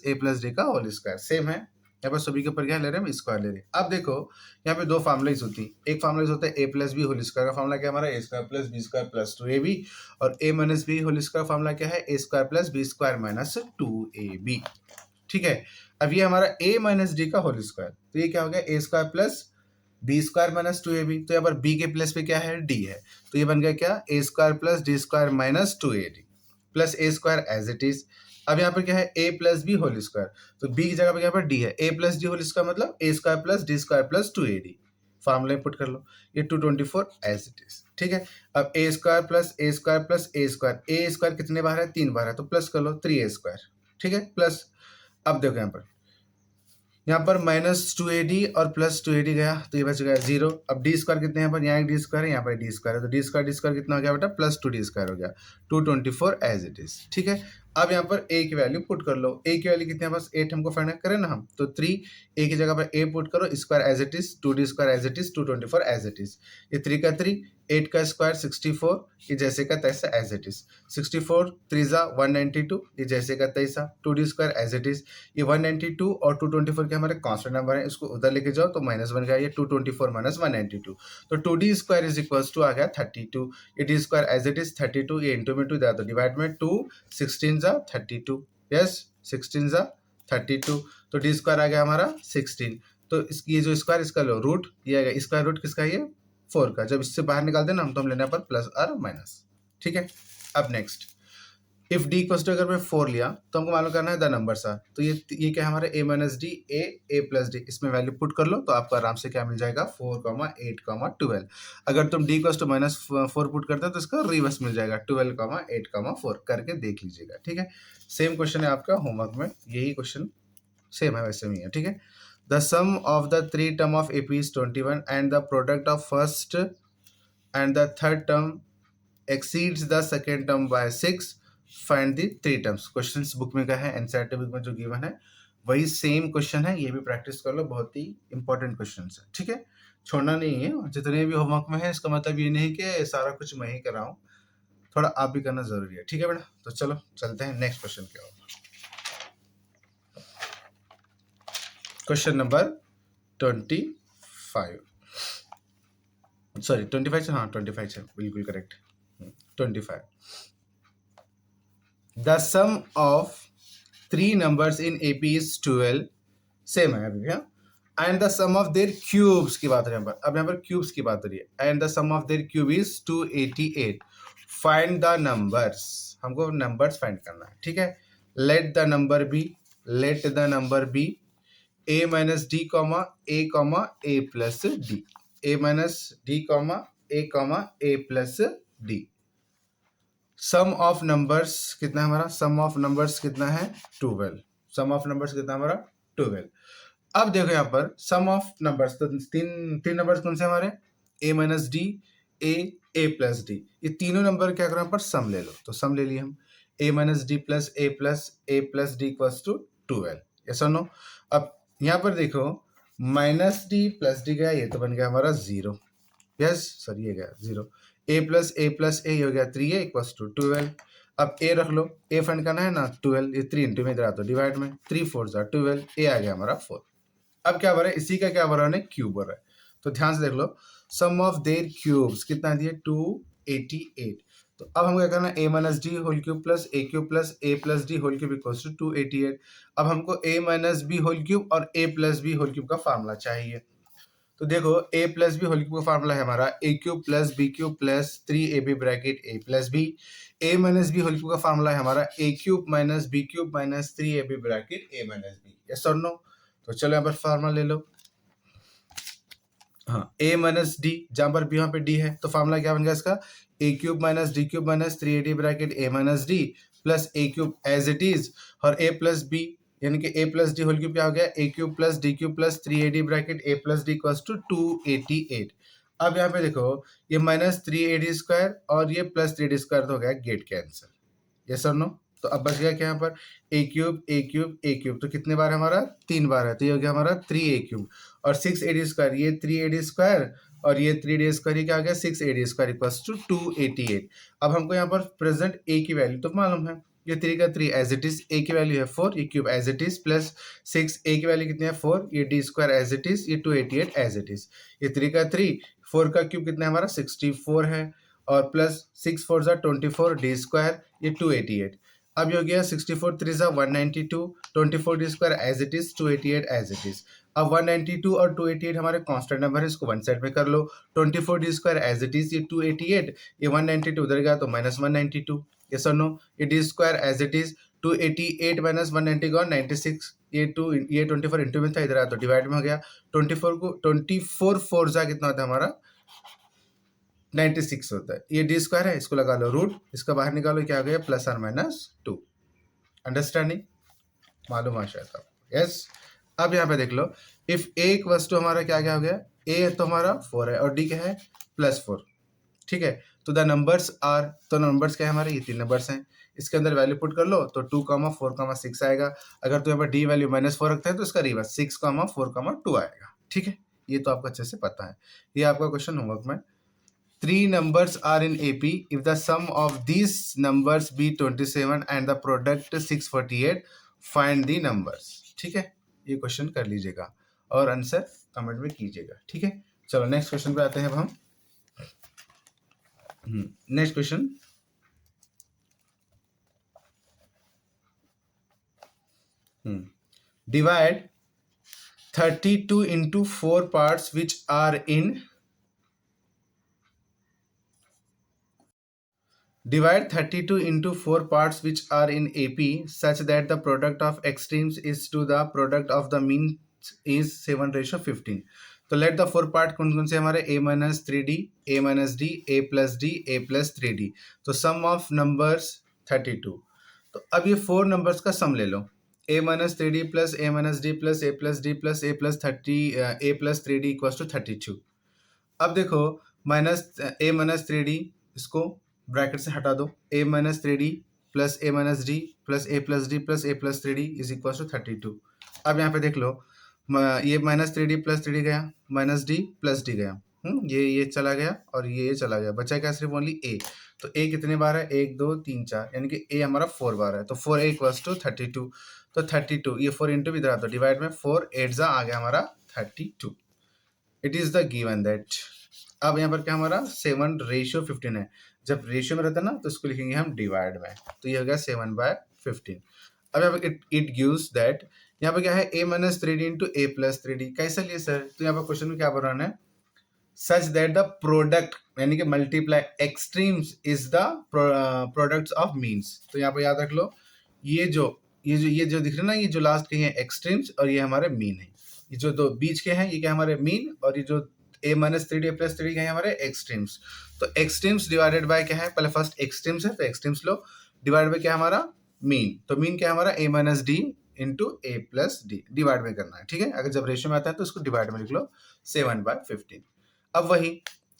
a plus D का होल स्क्वायर, सेम है। यहाँ पर सभी के ऊपर क्या ले रहे हैं, हम स्क्वायर ले रहे हैं। अब देखो यहाँ पे दो फॉर्मुलाइज होती है, एक फॉर्मुलाइज होता है A plus B whole square का फॉर्मुला क्या हमारा, A square plus B square plus 2ab, और a minus B whole square formula क्या है, A square plus B square minus 2ab। ठीक है, अब ये हमारा a माइनस डी का होल स्क्वायर, तो ये क्या हो गया, A square plus B square minus 2ab, तो यहाँ पर b के प्लस पे क्या है, d है, तो ये बन गया क्या, A square plus D square minus 2ad plus A square as it is. अब यहाँ पर क्या है, a plus B whole square, तो b की जगह पर यहाँ पर d है, a plus D whole square मतलब A square plus D square plus 2ad, formula put कर लो, ये 224 एज इट इज। ठीक है, अब A square plus A square plus A square कितने बार है, 3 बार है, तो प्लस कर लो 3a स्क्वायर। ठीक है, प्लस अब देखो यहाँ पर माइनस 2ad और प्लस 2ad गया, तो ये बच गया 0। अब डी स्क्वायर कितने यहाँ पर, यहाँ एक डी स्क्वायर है, यहाँ पर डी स्क्वायर है, तो डी स्क्वायर कितना हो गया बेटा, प्लस 2d स्क्वायर हो गया, 224 एज इट इज। ठीक है, अब यहाँ पर a की वैल्यू पुट कर लो, a की वैल्यू कितने हैं बस 8 हमको फाइंड करें ना हम, तो 3 a की जगह पर a पुट करो, square as it is, 2d square as it is, 224 as it is, ये 3 का 3, 8 का स्क्वायर 64, ये जैसे का तैसा एज इट इज, 64 3 जा 192, ये जैसे का तैसा, 2d square as it is, ये 192 और 224 के हमारे कांस्टेंट नंबर है, इसको उधर लेके जाओ तो माइनस बन गया, ये 224 माइनस 192, तो 2d square is equals to आ गया 32, ये d square as it is 32, ये इंटू में 2 दिया तो डिवाइड में 2, 16 जा 32, यस 16 जा 32, तो d स्क्वायर आ गया हमारा 16, तो ये जो स्क्वायर इसका लो रूट, ये आएगा स्क्वायर रूट किसका, ये 4 का, जब इससे बाहर निकाल देना हम तो हम लेना पर प्लस और माइनस। ठीक है, अब next if D equals to, अगर मैं 4 लिया तो हमको मालूम करना है द नंबर्स आर, तो ये क्या है हमारे a minus D A plus D, इसमें वैल्यू पुट कर लो तो आपको आराम से क्या मिल जाएगा 4, 8, 12। अगर तुम d equals to minus 4 put करते हो तो इसका रिवर्स मिल जाएगा 12, 8, 4 करके देख लीजिएगा। ठीक है, सेम क्वेश्चन है आपका होमवर्क में, यही क्वेश्चन सेम है वैसे में है। ठीक है, the sum of the 3 term of AP is 21 and the product of first and the third term exceeds the second term by 6, find the 3 terms। Questions book में क्या है, एनसीईआरटी बुक में जो गिवन है वही सेम क्वेश्चन है, ये भी प्रैक्टिस कर लो, बहुत ही इंपॉर्टेंट क्वेश्चन है। ठीक है, छोड़ना नहीं है, जितने भी होमवर्क में है इसका मतलब ये नहीं कि सारा कुछ मैं ही कर रहा हूँ, थोड़ा आप भी करना जरूरी है। ठीक है बेटा, तो चलो चलते हैं नेक्स्ट क्वेश्चन के ओर। क्वेश्चन नंबर 25, सॉरी 25 हाँ 25 है, बिल्कुल correct 25। The sum of 3 numbers in AP is 12, same है अभी, and the sum of their cubes की बात हो रही है, अब यहाँ पर क्यूब्स की बात हो रही है, and the sum of their cube is 288, find the numbers, हमको नंबर्स फाइंड करना है। ठीक है, let the number be a minus D comma A plus D, a minus D A plus D. Sum of numbers कितना है हमारा, सम of numbers कितना है 12, सम ऑफ नंबर्स कितना हमारा 12। अब देखो यहाँ पर सम ऑफ नंबर्स, तो तीन नंबर्स कौन से हमारे, a minus D A plus D, ये तीनों नंबर क्या करो यहाँ पर सम ले लो, तो सम ले लिए हम, a minus D plus A plus D equals to 12, yes और नो। अब यहाँ पर देखो माइनस डी प्लस डी गया, ये तो बन गया हमारा 0, यस सर ये गया 0, प्लस ए हो गया 3a इक्वल्स टू 12। अब ए रख लो, ए फाइंड करना है ना, 12, ये 3 इंटू में इधर आता डिवाइड में, 3 4 जा 12, ए आ गया हमारा 4। अब क्या बना है, इसी का क्या बना है, क्यूब बना है। तो ध्यान से देख लो, सम ऑफ देयर क्यूब्स कितना दिए 288। तो अब हमको क्या करना है, a minus D whole cube plus A cube plus A plus D whole cube equals to 288। अब हमको a minus B whole cube और a plus B whole cube का फार्मूला चाहिए। तो देखो a plus B whole cube का formula है हमारा A cube plus B cube plus 3ab bracket a plus B. a minus B whole cube का formula है हमारा A cube minus B cube minus 3ab bracket a minus B. Yes और no? तो चलो यहाँ पर फार्मूला ले लो। हाँ, a माइनस डी, जहां पर भी यहाँ पे डी है, तो फार्मूला क्या बन गया इसका, A cube minus D cube minus 3ad bracket a minus D plus A cube as it is, और a प्लस बी यानी कि a plus D whole cube क्या हो गया, A cube plus D cube plus 3ad bracket a plus D equals to 288। अब यहाँ पे देखो, ये माइनस 3ad स्क्वायर और ये प्लस 3ad स्क्वायर तो हो गया गेट कैंसिल। यस और नो? तो अब बच गया क्या यहाँ पर, ए क्यूब ए क्यूब ए क्यूब, तो कितने बार हमारा, 3 बार है, तो ये हो गया हमारा 3a क्यूब और 6ad स्क्वायर, ये 3ad स्क्वायर और ये 3ad स्क्वायर, ये क्या आ गया 6ad स्क्वायर इक्वल्स टू 288। अब हमको यहाँ पर प्रेजेंट a की वैल्यू तो मालूम है, ये 3 का 3 एज इट इज, a की वैल्यू है 4, ये cube as it is plus 6, a की वैल्यू कितनी है 4, ये d square as it is, ये 288 एज इट इज, ये 3 का 3, 4 का क्यूब कितना है हमारा 64 है और प्लस 6 4 जा 24 d स्क्वायर, ये 288। अब ये हो गया 64 3 जा 192, 24 D square as it is, 288 as it is. अब 192 और 288 हमारे कांस्टेंट नंबर है, इसको वन साइड में कर लो। 24 D square as it is, ये 288, ये 192 उधर गया तो माइनस 192। ये सर नो, ये D square as it is, 288 minus 190 gone 96, ये 24 इंटू में था, इधर आया तो डिवाइड में हो गया। 24 को 24 4 जा कितना होता है हमारा 96 होता है। ये डी स्क्वायर है, इसको लगा लो रूट, इसका बाहर निकालो, क्या आ गया प्लस और माइनस 2। अंडरस्टैंडिंग? मालूम है शायद आपको? यस। अब यहाँ पे देख लो, इफ ए इक्वल्स टू हमारा क्या क्या हो गया, ए तो हमारा 4 है और डी क्या है +4। ठीक है, तो द नंबर्स आर, तो नंबर्स क्या है हमारे, ये 3 नंबर्स हैं, इसके अंदर वैल्यू पुट कर लो तो 2, 4, 6 आएगा। अगर तो यहाँ पर डी वैल्यू -4 रखते हैं तो इसका रिवर्स 6, 4, 2 आएगा। ठीक है, ये तो आपको अच्छे से पता है, ये आपका क्वेश्चन होमवर्क में। 3 numbers are in AP. If the sum of these numbers be 27 and the product 648, find the numbers. ठीक है, ये क्वेश्चन कर लीजिएगा और आंसर कमेंट में कीजिएगा। ठीक है, चलो नेक्स्ट क्वेश्चन पे आते हैं अब हम। Next question, divide 32 into 4 parts which are in Divide 32 into 4 parts which are in AP such that the product of extremes is to the product of the means is 7:15. तो let the 4 part कौन कौन से हमारे, a minus 3d, a minus D, a plus D, a plus 3d। तो sum of numbers 32। तो अब ये 4 numbers का सम ले लो, a minus 3d plus a minus D plus a plus D plus a plus 3d equals to 32। अब देखो minus a minus 3d, इसको ब्रैकेट से हटा दो, a minus 3d plus a minus D plus a plus D plus a plus 3d is equal to 32। अब यहाँ पे देख लो, ये माइनस 3d प्लस 3d गया, माइनस डी प्लस डी गया, ये चला गया और ये चला गया, बचा क्या सिर्फ ओनली a। तो a कितने बार है, 1 2 3 4, यानी कि a हमारा 4 बार है, तो 4a इक्वल्स टू 32। तो 32, ये 4 इंटू इधर आता डिवाइड में, 4 8 जा आ गया हमारा 32। It is the given that. अब यहाँ पर क्या हमारा 7:15 है, जब रेशियो में रहता है ना तो इसको लिखेंगे हम डिवाइड में, तो ये हो गया 7/15। अब यहाँ पर इट गिव्स दैट, यहाँ पर क्या है a minus 3d into A plus 3d, कैसे लिए सर, तो यहाँ पर क्वेश्चन में क्या बोल है, सच दैट द प्रोडक्ट यानी कि multiply extremes is the products of means. तो यहाँ पर याद रख लो, ये जो दिख रहे हैं ना, ये जो लास्ट के हैं एक्सट्रीम्स और ये हमारे मीन है, ये जो दो बीच के हैं ये क्या हमारे मीन, और ये जो a minus 3d plus 3d हैं हमारे एक्सट्रीम्स। तो एक्सट्रीम्स डिवाइडेड बाय क्या है, पहले फर्स्ट एक्सट्रीम्स है तो एक्सट्रीम्स लो, डिवाइड बाय क्या हमारा मीन, तो मीन क्या है हमारा a minus D into A plus D, divide में करना है। ठीक है, अगर जब रेशियो में आता है तो इसको डिवाइड में लिख लो 7/15। अब वही,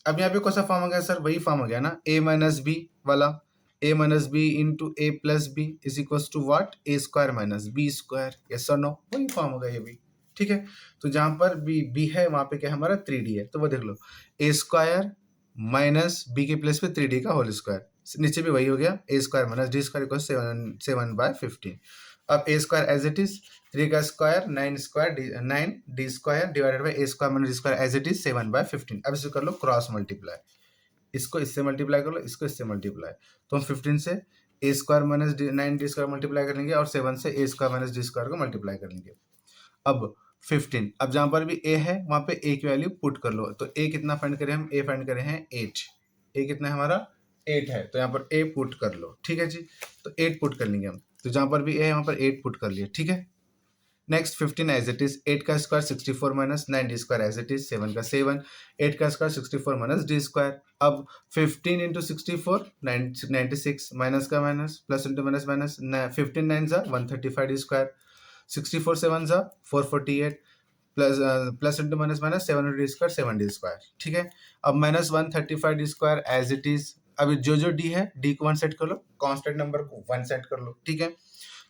अब यहाँ पे कौन सा फॉर्म हो गया सर, वही फॉर्म हो गया ना, a माइनस बी वाला, a minus B into A plus B is equal to what, a square minus B square. Yes और नो, वही फॉर्म हो गया ये भी। ठीक है, तो जहां पर बी है वहां पे क्या हमारा 3d है, तो वो देख लो, a स्क्वायर माइनस बी के प्लेस पे 3d का होल स्क्वायर, नीचे भी वही हो गया, A square minus D square equal 7/15। अब A square as it is 3 का square 9 D square divided by A square minus D square as it is 7/15। अब इसे कर लो क्रॉस मल्टीप्लाई, इसको इससे मल्टीप्लाई कर लो, इसको इससे मल्टीप्लाई, तो हम 15 से A square minus 9d square multiply कर लेंगे और 7 से A square minus D square को मल्टीप्लाई कर लेंगे। अब 15, अब जहां पर भी ए है वहां पे ए की वैल्यू पुट कर लो, तो ए कितना फाइंड करें हम, ए फाइंड करें हैं 8, ए कितना है हमारा 8 है, तो यहाँ पर ए पुट कर लो, ठीक है जी, तो 8 पुट कर लेंगे हम, तो जहां पर भी ए है वहां पर 8 पुट कर लिया, ठीक है। नेक्स्ट 15 एज इट इज, 8 का square 64 minus 9d square as it is 7 का 7, 8 का स्क्वायर 64 माइनस डी स्क्वायर। अब 15 इंटू 64 96 माइनस का minus plus into minus minus 15 9 जा 135 डी स्क्वायर, 64 7 जा 448 plus plus into minus minus 7 D square 7 D square, ठीक है। अब minus 135 D square as it is, अभी जो डी है डी को 1 सेट कर लो, कांस्टेंट नंबर को 1 सेट कर लो, ठीक है।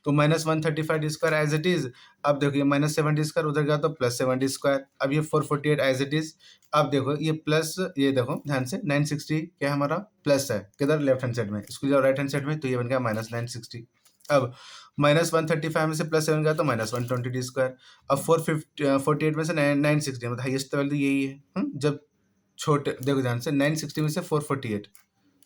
तो minus 135 D square as it is, अब देखो ये माइनस 7 डी स्क्वायर उधर गया तो प्लस 7 डी स्क्वायर, अब ये 448 एज इट इज, अब देखो ये प्लस, ये देखो ध्यान से 960 क्या हमारा प्लस है किधर लेफ्ट हैंड साइड में, इसको जाओ राइट हैंड साइड में, तो ये बन गया माइनस 960। अब माइनस 135 में से प्लस 7 गया तो माइनस 120 डी स्क्वायर। अब 448 में से 960 मतलब हाइएस्ट वैल्यू यही है, जब छोटे देखो ध्यान से 960 में से 448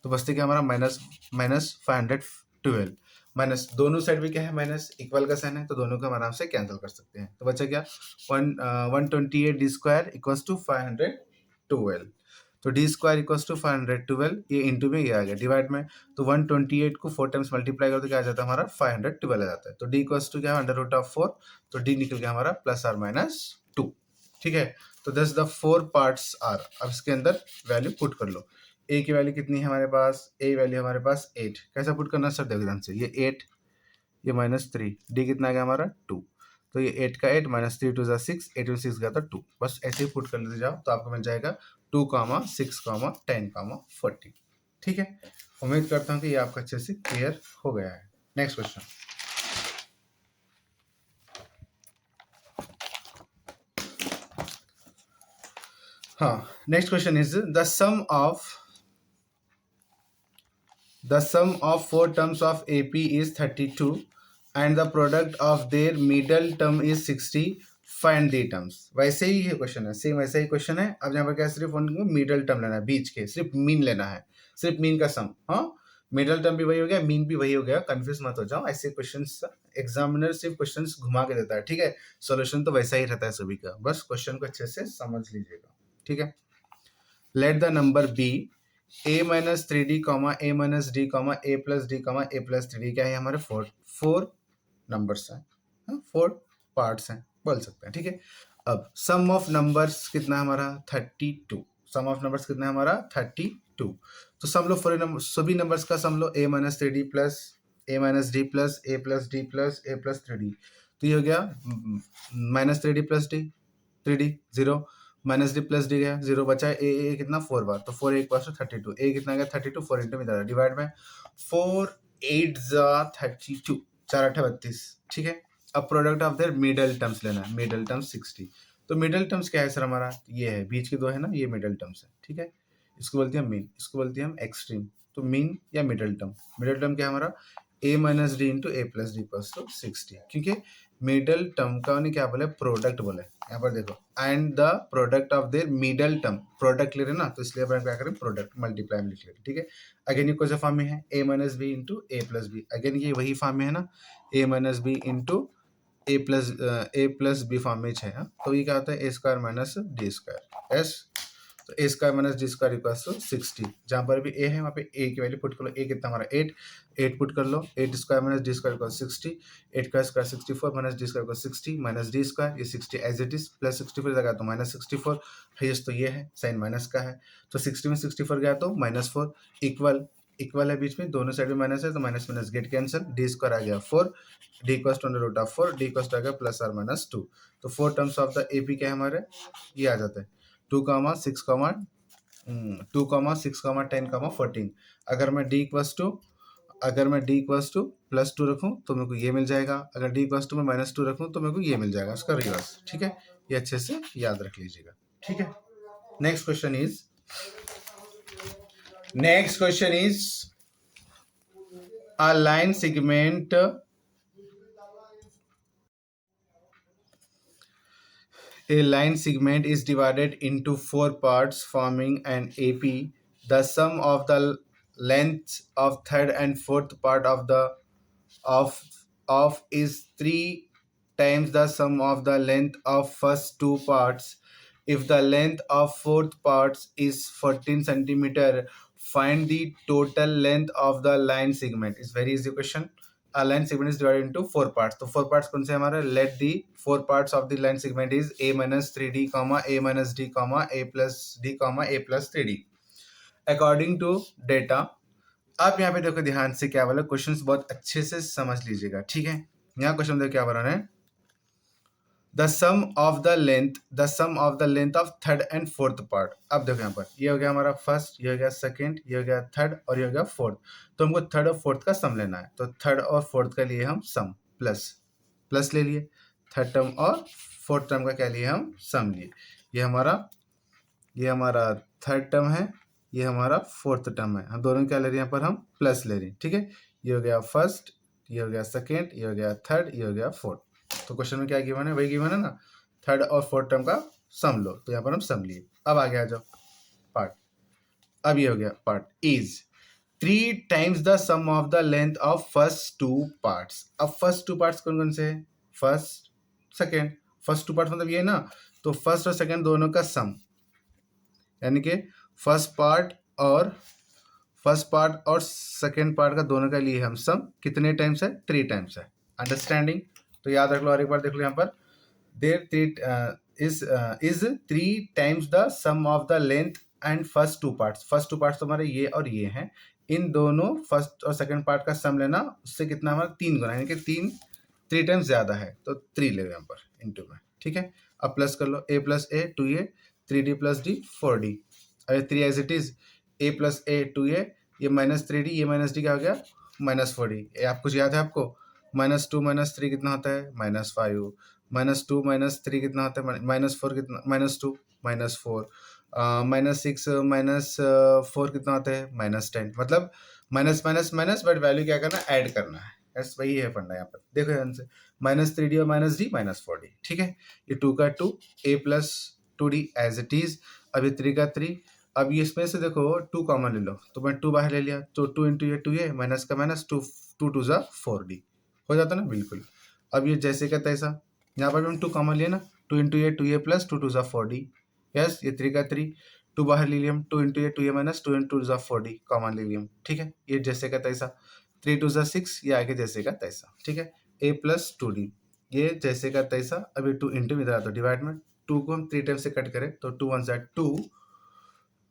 तो बचते क्या हमारा माइनस माइनस 512, माइनस दोनों साइड भी क्या है माइनस, इक्वल का साइन है तो दोनों को हम आराम से कैंसिल कर सकते हैं, तो बचा क्या 128 डी स्क्वायर इक्वल्स टू 512, तो डी स्क्वायर इक्वल्स टू 512, ये इंटू में ये आ गया डिवाइड में, तो 128 को 4 टाइम्स मल्टीप्लाई कर तो क्या आ जाता है हमारा 512 आ जाता है, तो डी इक्वल्स टू क्या है अंडर रूट ऑफ 4, तो डी निकल गया हमारा प्लस आर माइनस 2, ठीक है। तो दस द 4 पार्ट्स आर, अब इसके अंदर वैल्यू पुट कर लो, ए की वैल्यू कितनी है हमारे पास, ए वैल्यू हमारे पास 8, कैसा पुट करना सर देखो ध्यान से, ये 8 ये माइनस 3, डी कितना आ गया हमारा 2, तो ये 8 का 8 माइनस 3 2 6, 8 में 6 गया था 2, बस ऐसे ही पुट कर लेते जाओ तो आपको मिल जाएगा 2, 6, 10, 40, ठीक है। उम्मीद करता हूँ कि ये आपका अच्छे से क्लियर हो गया है। नेक्स्ट क्वेश्चन, हाँ next question is the sum of 4 terms of AP is 32 and the product of their middle term is 60, find the terms. वैसे ही है क्वेश्चन है, सेम वैसा ही क्वेश्चन है। अब यहाँ पर क्या सिर्फ उनको मिडल टर्म लेना है, बीच के सिर्फ मीन लेना है, सिर्फ मीन का सम, हाँ मिडल टर्म भी वही हो गया मीन भी वही हो गया, कंफ्यूज मत हो जाओ, ऐसे क्वेश्चंस एग्जामिनर सिर्फ क्वेश्चंस घुमा के देता है, ठीक है। सॉल्यूशन तो वैसा ही रहता है सभी का, बस क्वेश्चन को अच्छे से समझ लीजिएगा, ठीक है। Let the number be a minus 3d comma a minus D comma a plus D comma a plus 3d, क्या है हमारे फोर नंबर्स हैं, 4 पार्ट्स हैं बोल सकते हैं, ठीक है। अब सम ऑफ नंबर्स कितना है हमारा 32, सम ऑफ नंबर्स कितना है हमारा 32, तो सम लो सभी नंबर्स का sum low a minus 3d plus a minus D plus a plus D plus a plus 3d, तो ये हो गया minus 3d plus D 3d 0 minus D plus D गया 0 बचा है ए कितना 4 बार, तो 4 एक बार 32, ए कितना गया 32, 4 इंटू में डिवाइड में 4 8 जा 32, 4 8 32, ठीक है। अब product of their middle terms लेना है, मिडल टर्म्स 60, तो मिडल टर्म्स क्या है सर हमारा, ये है बीच के दो है ना, ये मिडल टर्म्स है, ठीक है। इसको बोलते हैं मीन, इसको बोलते हैं हम एक्सट्रीम, तो मीन या मिडल टर्म क्या है हमारा a minus D into A plus D plus two 60, क्योंकि मिडल टर्म का उन्हें क्या बोले प्रोडक्ट बोले, यहाँ पर देखो and the product of their middle term, product ले रहे ना तो इसलिए अपन क्या करें प्रोडक्ट मल्टीप्लाई में लिख लेते, ठीक है। अगेन ये कौन सा फॉर्म में है a minus B into A plus B, again ये वही फॉर्म में है ना, a minus B into A plus B form में है, तो ये क्या होता है A square minus D square एस, तो A square minus D square equals to 60, जहाँ पर भी ए है वहाँ पे ए की वैल्यू पुट कर लो, ए कितना हमारा 8 पुट कर लो, 8 square minus D square equals 60, 8 का square 64 minus D square equals 60 minus D square, ये 60 एज इट इज प्लस 64 लगा तो माइनस 64, हाईएस्ट तो ये है साइन माइनस का है, तो 60 में 64 गया तो -4 इक्वल है, बीच में दोनों साइड में माइनस है तो minus minus get cancel, D square आ गया 4, D cost under root of 4, D cost आ गया प्लस आर माइनस 2, तो 4 टर्म्स ऑफ द एपी क्या है हमारे ये आ जाता है 2, 6, 10, 14, अगर मैं डी इक्वल्स टू प्लस 2 रखूँ तो मेरे को ये मिल जाएगा, अगर डी इक्वल्स टू मैं -2 रखूँ तो मेरे को ये मिल जाएगा, उसका रिवर्स, ठीक है। ये अच्छे से याद रख लीजिएगा, ठीक है। Next question is Next question is a line segment. A line segment is divided into four parts, forming an AP. The sum of the lengths of third and fourth part of of is 3 times the sum of the length of first two parts. If the length of fourth parts is 14 centimeter, find the total length of the line segment. It's very easy question. A line segment is divided into four parts. तो four parts कौन से हमारे? Let the four parts of the line segment is a minus 3d comma a minus d comma a plus d comma a plus 3d. According to data, आप यहाँ पे देखो ध्यान से क्या बोला, क्वेश्चंस बहुत अच्छे से समझ लीजिएगा, ठीक है। यहाँ क्वेश्चन देखो क्या बोल रहा है, the sum of the length of third and fourth part. अब देखो यहाँ पर ये हो गया हमारा फर्स्ट, ये हो गया सेकंड, ये हो गया थर्ड और ये हो गया फोर्थ। तो हमको थर्ड और फोर्थ का सम लेना है, तो थर्ड और फोर्थ का लिए हम सम प्लस प्लस ले लिए, थर्ड टर्म और फोर्थ टर्म का क्या लिए हम सम लिए। ये हमारा थर्ड टर्म है, ये हमारा फोर्थ टर्म है, हम दोनों क्या ले रहे हैं यहाँ पर, हम प्लस ले रहे हैं, ठीक है। ये हो गया फर्स्ट, ये हो गया सेकेंड, ये हो गया थर्ड, ये हो गया फोर्थ। तो क्वेश्चन में क्या गिवन है, वही गिवन है ना, थर्ड और फोर्थ टर्म का सम लो, तो यहाँ पर हम सम लिए। अब आगे आ जाओ पार्ट। अब ये हो गया part is 3 times the sum of the length of first two parts. अब फर्स्ट टू पार्ट्स कौन कौन से है, first second. First two parts मतलब ये ना, तो फर्स्ट और सेकेंड दोनों का सम, यानी कि फर्स्ट पार्ट और सेकेंड पार्ट का दोनों का लिए हम सम कितने टाइम्स है, 3 टाइम्स है। अंडरस्टैंडिंग, तो याद रख लो और एक बार देख लो यहाँ पर, there is 3 times the sum of the length and first two parts. First two parts तो हमारे ये और ये हैं, इन दोनों फर्स्ट और सेकेंड पार्ट का सम लेना, उससे कितना हमारा 3 गुना, यानी कि 3 टाइम्स ज़्यादा है, तो 3 ले यहाँ पर इंटू में, ठीक है। अब प्लस कर लो, a plus A 2a, 3d plus D 4d। अरे 3 as it is, a plus A 2a, ये माइनस 3d, ये माइनस डी क्या हो गया, माइनस 4d। ये आप कुछ याद है आपको, -2 -3 कितना होता है, -5, -2 -3 कितना होता है, -4 कितना, -2 -4, -6 -4 कितना होता है, -10। मतलब minus minus minus, but value क्या करना है, ऐड करना है, बस वही है फंडा यहाँ पर। देखो ध्यान से, -3d और -d -4d, ठीक है। ये 2 का 2, a plus 2d as it is. अभी 3 का 3, अब ये इसमें से देखो 2 कॉमन ले लो, तो मैं 2 बाहर ले लिया, तो 2 इंटू ये 2 ये माइनस का माइनस, 2 2 2 ज़ा 4d हो जाता ना, बिल्कुल। अब ये जैसे का तैसा, यहाँ पर भी हम 2 कॉमन लिए ना, 2 इंटू ये प्लस 2 2 ज़ा 4d। यस, ये 3 का 3, 2 बाहर ले लिया हम, 2 इंटू ये माइनस 2 इंटू ज़ा 4d कॉमन ले लिया हम, ठीक है। ये जैसे का तैसा, 3 2 ज़ा 6, ये आगे जैसे का तैसा, ठीक है। a प्लस 2d, ये जैसे का तैसा। अभी 2 इंटू इधर आता डिवाइड में, 2 को हम 3 टाइम से कट करें, तो 2 1 ज़ा 2,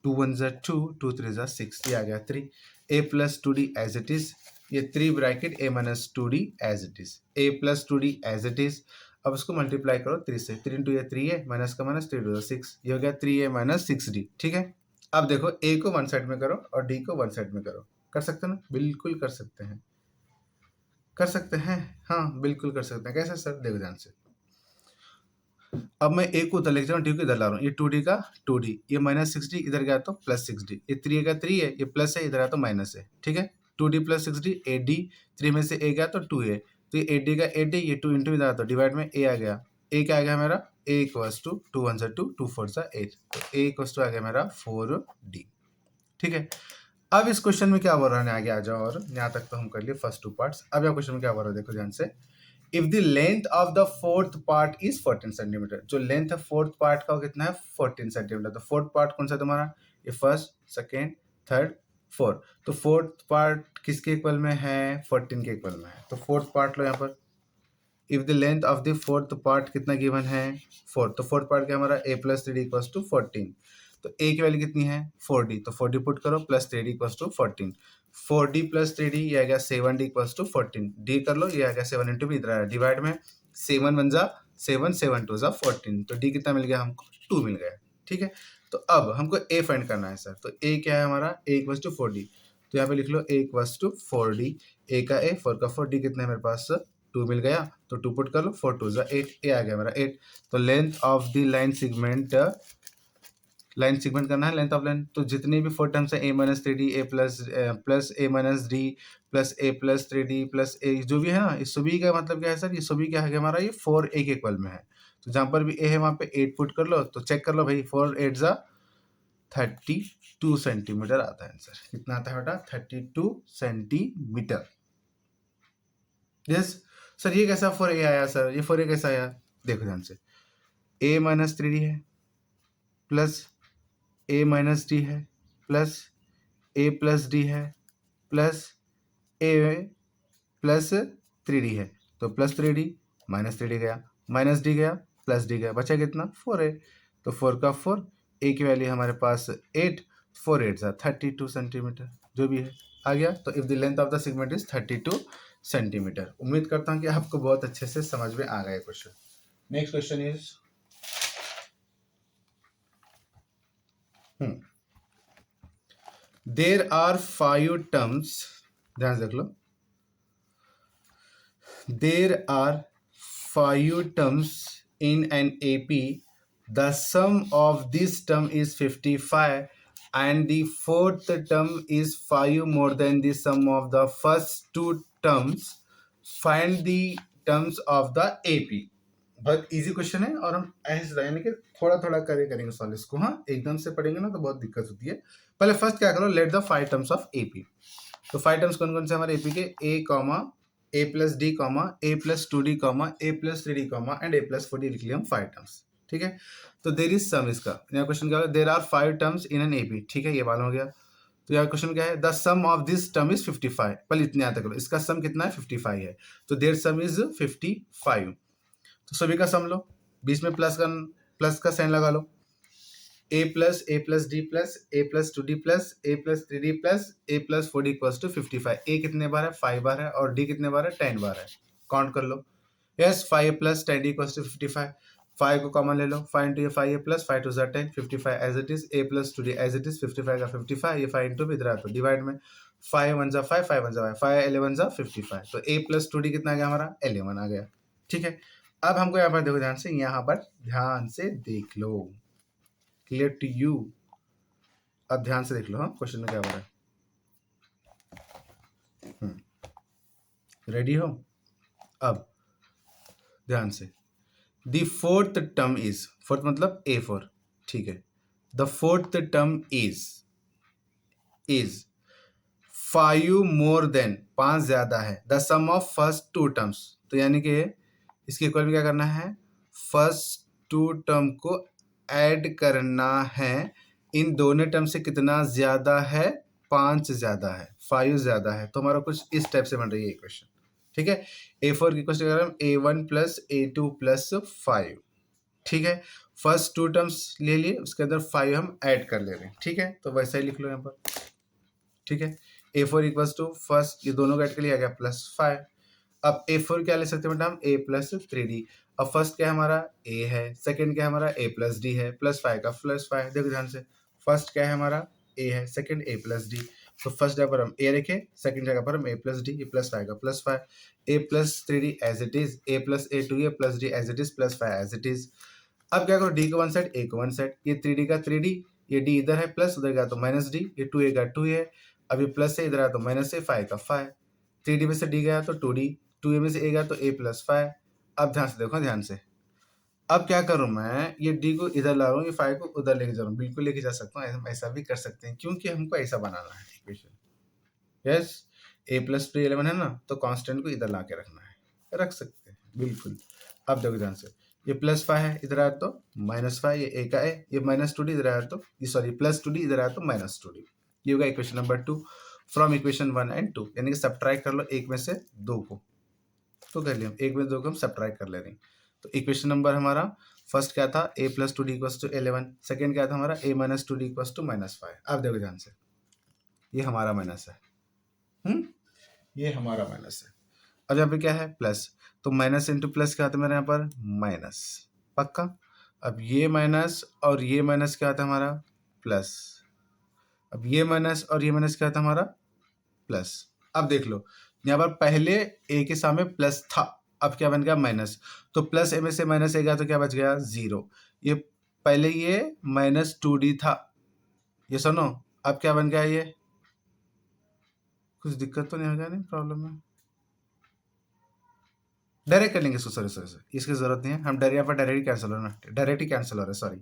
2 1 ज़ा 2, 2 3 ज़ा 6, ये आ गया 3। a plus 2d as it is, ये 3 bracket a minus 2d as it is, a plus 2d as it is. अब उसको मल्टीप्लाई करो 3 से, 3 इंटू ये 3 है, माइनस का माइनस, 3 2 6, ये हो गया 3a माइनस 6d, ठीक है। अब देखो a को वन साइड में करो और d को वन साइड में करो, कर सकते हैं ना, बिल्कुल कर सकते हैं, कर सकते हैं, हाँ बिल्कुल कर सकते हैं। कैसे सर, देखो ध्यान से, अब मैं a को उधर लेके जाऊँ, डी को इधर ला रहा हूँ, ये 2d का 2d, ये -6d, इधर गया तो +6d, ये 3 का 3 है, ये प्लस है, इधर आया तो माइनस है, ठीक है। 2d प्लस 6d, ad, 3 में से a गया तो 2a, तो ये 8d का 8d, ये 2 इंटू इधर आता डिवाइड में, a आ गया, a क्या आ गया मेरा, a इक्वल्स टू 2 1 2, 2 4 8, तो a इक्वल्स टू आ गया मेरा 4d, ठीक है। अब इस क्वेश्चन में क्या बोल रहा है, आगे आ जाओ, और यहाँ तक तो हम कर लिए फर्स्ट 2 पार्ट्स। अब यहाँ क्वेश्चन में क्या बोल रहा है, देखो ध्यान से, if the length of the fourth part is 14 centimetre, जो लेंथ है फोर्थ पार्ट का वो कितना है, 14 सेंटीमीटर। तो फोर्थ पार्ट कौन सा तुम्हारा, ये फर्स्ट सेकेंड थर्ड फोर्थ, तो फोर्थ पार्ट किसके इक्वल में है, 14 के इक्वल में है। तो फोर्थ पार्ट लो यहाँ पर, if the length of the fourth part कितना गिवन है, 4, तो फोर्थ पार्ट क्या हमारा, a plus 3d equals to 14, तो a की वैल्यू कितनी है 4d, तो 4d पुट करो, plus 3d equals to 14, 4d plus 3d, ये आ गया 7d इक्वल्स टू 14, d कर लो, ये आ गया 7 इंटू में इधर आया डिवाइड में, 7 1 जा 7, 7 2 जा 14, तो d कितना मिल गया हमको, 2 मिल गया, ठीक है। तो अब हमको a फाइंड करना है सर, तो a क्या है हमारा, a इक्वल्स टू 4d, तो यहाँ पे लिख लो a equals to 4d, a का a 4 का 4, d कितना है मेरे पास 2 मिल गया, तो 2 पुट कर लो, 4 2 जा 8, a आ गया मेरा 8। तो length of the line segment line segment करना है, लेंथ ऑफ लाइन। तो जितने भी 4 टर्म्स है ए माइनस 3डी ए plus A minus D plus A plus 3डी प्लस ए जो भी है ना, इस सभी का मतलब क्या है सर, ये सभी क्या है हमारा, ये 4 एक इक्वल में है। तो जहाँ पर भी ए है वहाँ पे 8 पुट कर लो, तो चेक कर लो भाई, 4 8 जा 32 सेंटीमीटर आता है आंसर। कितना आता है बेटा, 32 सेंटीमीटर। यस सर, ये कैसा 4a आया सर, ये 4a कैसा आया, देखो ध्यान से, a माइनस 3d है प्लस a माइनस डी है प्लस a प्लस डी है प्लस a प्लस 3d है, तो प्लस 3d माइनस 3d गया, माइनस डी गया प्लस डी गया, बचा कितना 4a। तो 4 का 4, a की वैल्यू हमारे पास 8, 4 8 32 सेंटीमीटर जो भी है आ गया। तो if the length of the segment is 32 centimetre. उम्मीद करता हूँ कि आपको बहुत अच्छे से समझ में आ गया question. Next question is there are 5 terms, ध्यान से देख लो, there are 5 terms in an AP. The sum of this term is 55 and the fourth term is 5 more than the sum of the first 2 terms. Find the terms of the AP. बहुत easy question है और हम ऐसे यानी कि थोड़ा थोड़ा करेंगे सॉल्व इसको। हाँ, एकदम से पढ़ेंगे ना तो बहुत दिक्कत होती है। पहले फर्स्ट क्या करो, let the 5 terms of AP. तो 5 टर्म्स कौन कौन से हमारे एपी के, A comma A plus D comma A plus 2d comma A plus 3d comma and A plus 4d लिख लिया हम 5 टर्म्स। ठीक है, तो देर इज सम, इसका यहाँ क्वेश्चन क्या होगा, there are 5 terms in an AP. ठीक है, ये मालूम हो गया। तो यहाँ क्वेश्चन क्या है, the sum of this term is 55। पहले इतने आता करो, इसका सम कितना है 55 है, तो देर सम इज 55। तो सभी का सम लो, बीच में प्लस का साइन लगा लो, a plus D plus A plus 2d plus A plus 3d plus A plus 4d equals to 55। a कितने बार है, 5 बार है, और d कितने बार है, 10 बार है। काउंट कर लो। Yes, 5 plus 10d equals to 55। 5 को कॉमन ले लो, 5 इंटू ये 5 plus 5 to 10, 55 as it is, A plus 2d as it is, 55 का 55, ये 5 इंटू इधर तो डिवाइड में 5 1 जा 5, 5 1 जा 5, 11 जा 55। तो a प्लस 2d कितना आ गया हमारा, 11 आ गया। ठीक है, अब हमको यहाँ पर देखो ध्यान से, यहाँ पर ध्यान से देख लो, क्लियर टू यू। अब ध्यान से देख लो, हाँ क्वेश्चन में क्या हो रहा है, रेडी हो। अब ध्यान से, the fourth term is, fourth मतलब A4, ठीक है, the fourth term is 5 more than, 5 ज्यादा है, the sum of first 2 terms. तो यानी कि इसके इक्वल में क्या करना है, फर्स्ट 2 टर्म को ऐड करना है, इन दोनों टर्म से कितना ज्यादा है, 5 ज्यादा है, 5 ज्यादा है। तो हमारा कुछ इस टाइप से बन रही है इक्वेशन। ठीक है, A4 की क्वेश्चन कर रहे हैं A1 प्लस A2 प्लस 5। ठीक है, फर्स्ट 2 टर्म्स ले लिए, उसके अंदर 5 हम ऐड कर ले रहे हैं। ठीक है, तो वैसा ही लिख लो यहाँ पर। ठीक है, A4 इक्वल्स टू फर्स्ट, ये दोनों का ऐड कर लिया गया प्लस 5। अब A4 क्या ले सकते हैं बेटा हम, A प्लस 3D। अब फर्स्ट क्या है हमारा, A है, सेकंड क्या है हमारा, A प्लस डी है, प्लस 5 का प्लस 5। देखो ध्यान से, फर्स्ट क्या है हमारा, A है, सेकंड A प्लस डी। तो फर्स्ट जगह पर हम A रखे, सेकंड जगह पर हम A प्लस डी, ये प्लस 5 का plus 5, A plus 3D as it is, A plus A 2A plus D as it is, plus 5 as it is. अब क्या करो, D को वन साइड, A को वन साइड, ये 3D का 3D, ये D इधर है प्लस, उधर गया तो माइनस डी, ये 2A का 2A है, अभी प्लस से इधर आया तो माइनस से, 5 का 5, 3D में से D गया तो 2D, 2A में से A गया तो A प्लस 5। अब ध्यान से देखो, ध्यान से, अब क्या करूं मैं, ये D को इधर ला रहा हूँ, ये 5 को उधर लेके जा रहा हूँ, बिल्कुल लेके जा सकता हूँ, ऐसा भी कर सकते हैं, क्योंकि हमको ऐसा बनाना है इक्वेशन। यस, A प्लस 2 11 है ना, तो कांस्टेंट को इधर ला के रखना है, रख सकते हैं बिल्कुल। अब देखो ध्यान से, ये प्लस 5 है, इधर आया तो माइनस 5, ये A का है, ये माइनस 2D इधर आया तो, ये सॉरी प्लस 2D इधर आया तो माइनस 2D। ये होगा equation number 2 from equation 1 and 2, यानी कि सब्ट्रैक्ट कर लो एक में से 2 को, तो कर लिया, एक में 2 को हम सब्ट्रैक्ट कर ले रहे हैं। तो इक्वेशन नंबर हमारा फर्स्ट क्या था, A plus 2D equals to 11, second क्या था हमारा, A minus 2D equals to minus 5। अब देखो ध्यान से, ये हमारा माइनस है, ये हमारा माइनस है। अब यहाँ पे क्या है, प्लस, तो माइनस इंटू प्लस क्या आता है मेरे यहाँ पर, माइनस, पक्का। अब ये माइनस और ये माइनस क्या आता है हमारा, प्लस। अब ये माइनस और ये माइनस क्या आता है हमारा, प्लस। अब देख लो, यहाँ पर पहले A के सामने प्लस था, अब क्या बन गया माइनस, तो प्लस A में से माइनस A गया तो क्या बच गया 0। ये पहले ये -2d था, ये सुनो, अब क्या बन गया, ये कुछ दिक्कत तो नहीं हो गया, नहीं प्रॉब्लम है, डायरेक्ट कर लेंगे इसको, सॉरी सॉरी सॉरी, इसकी जरूरत नहीं है, हम डायरेक्ट, यहाँ पर डायरेक्ट ही कैंसिल हो रहा है ना, डायरेक्ट ही कैंसिल हो रहा है, सॉरी,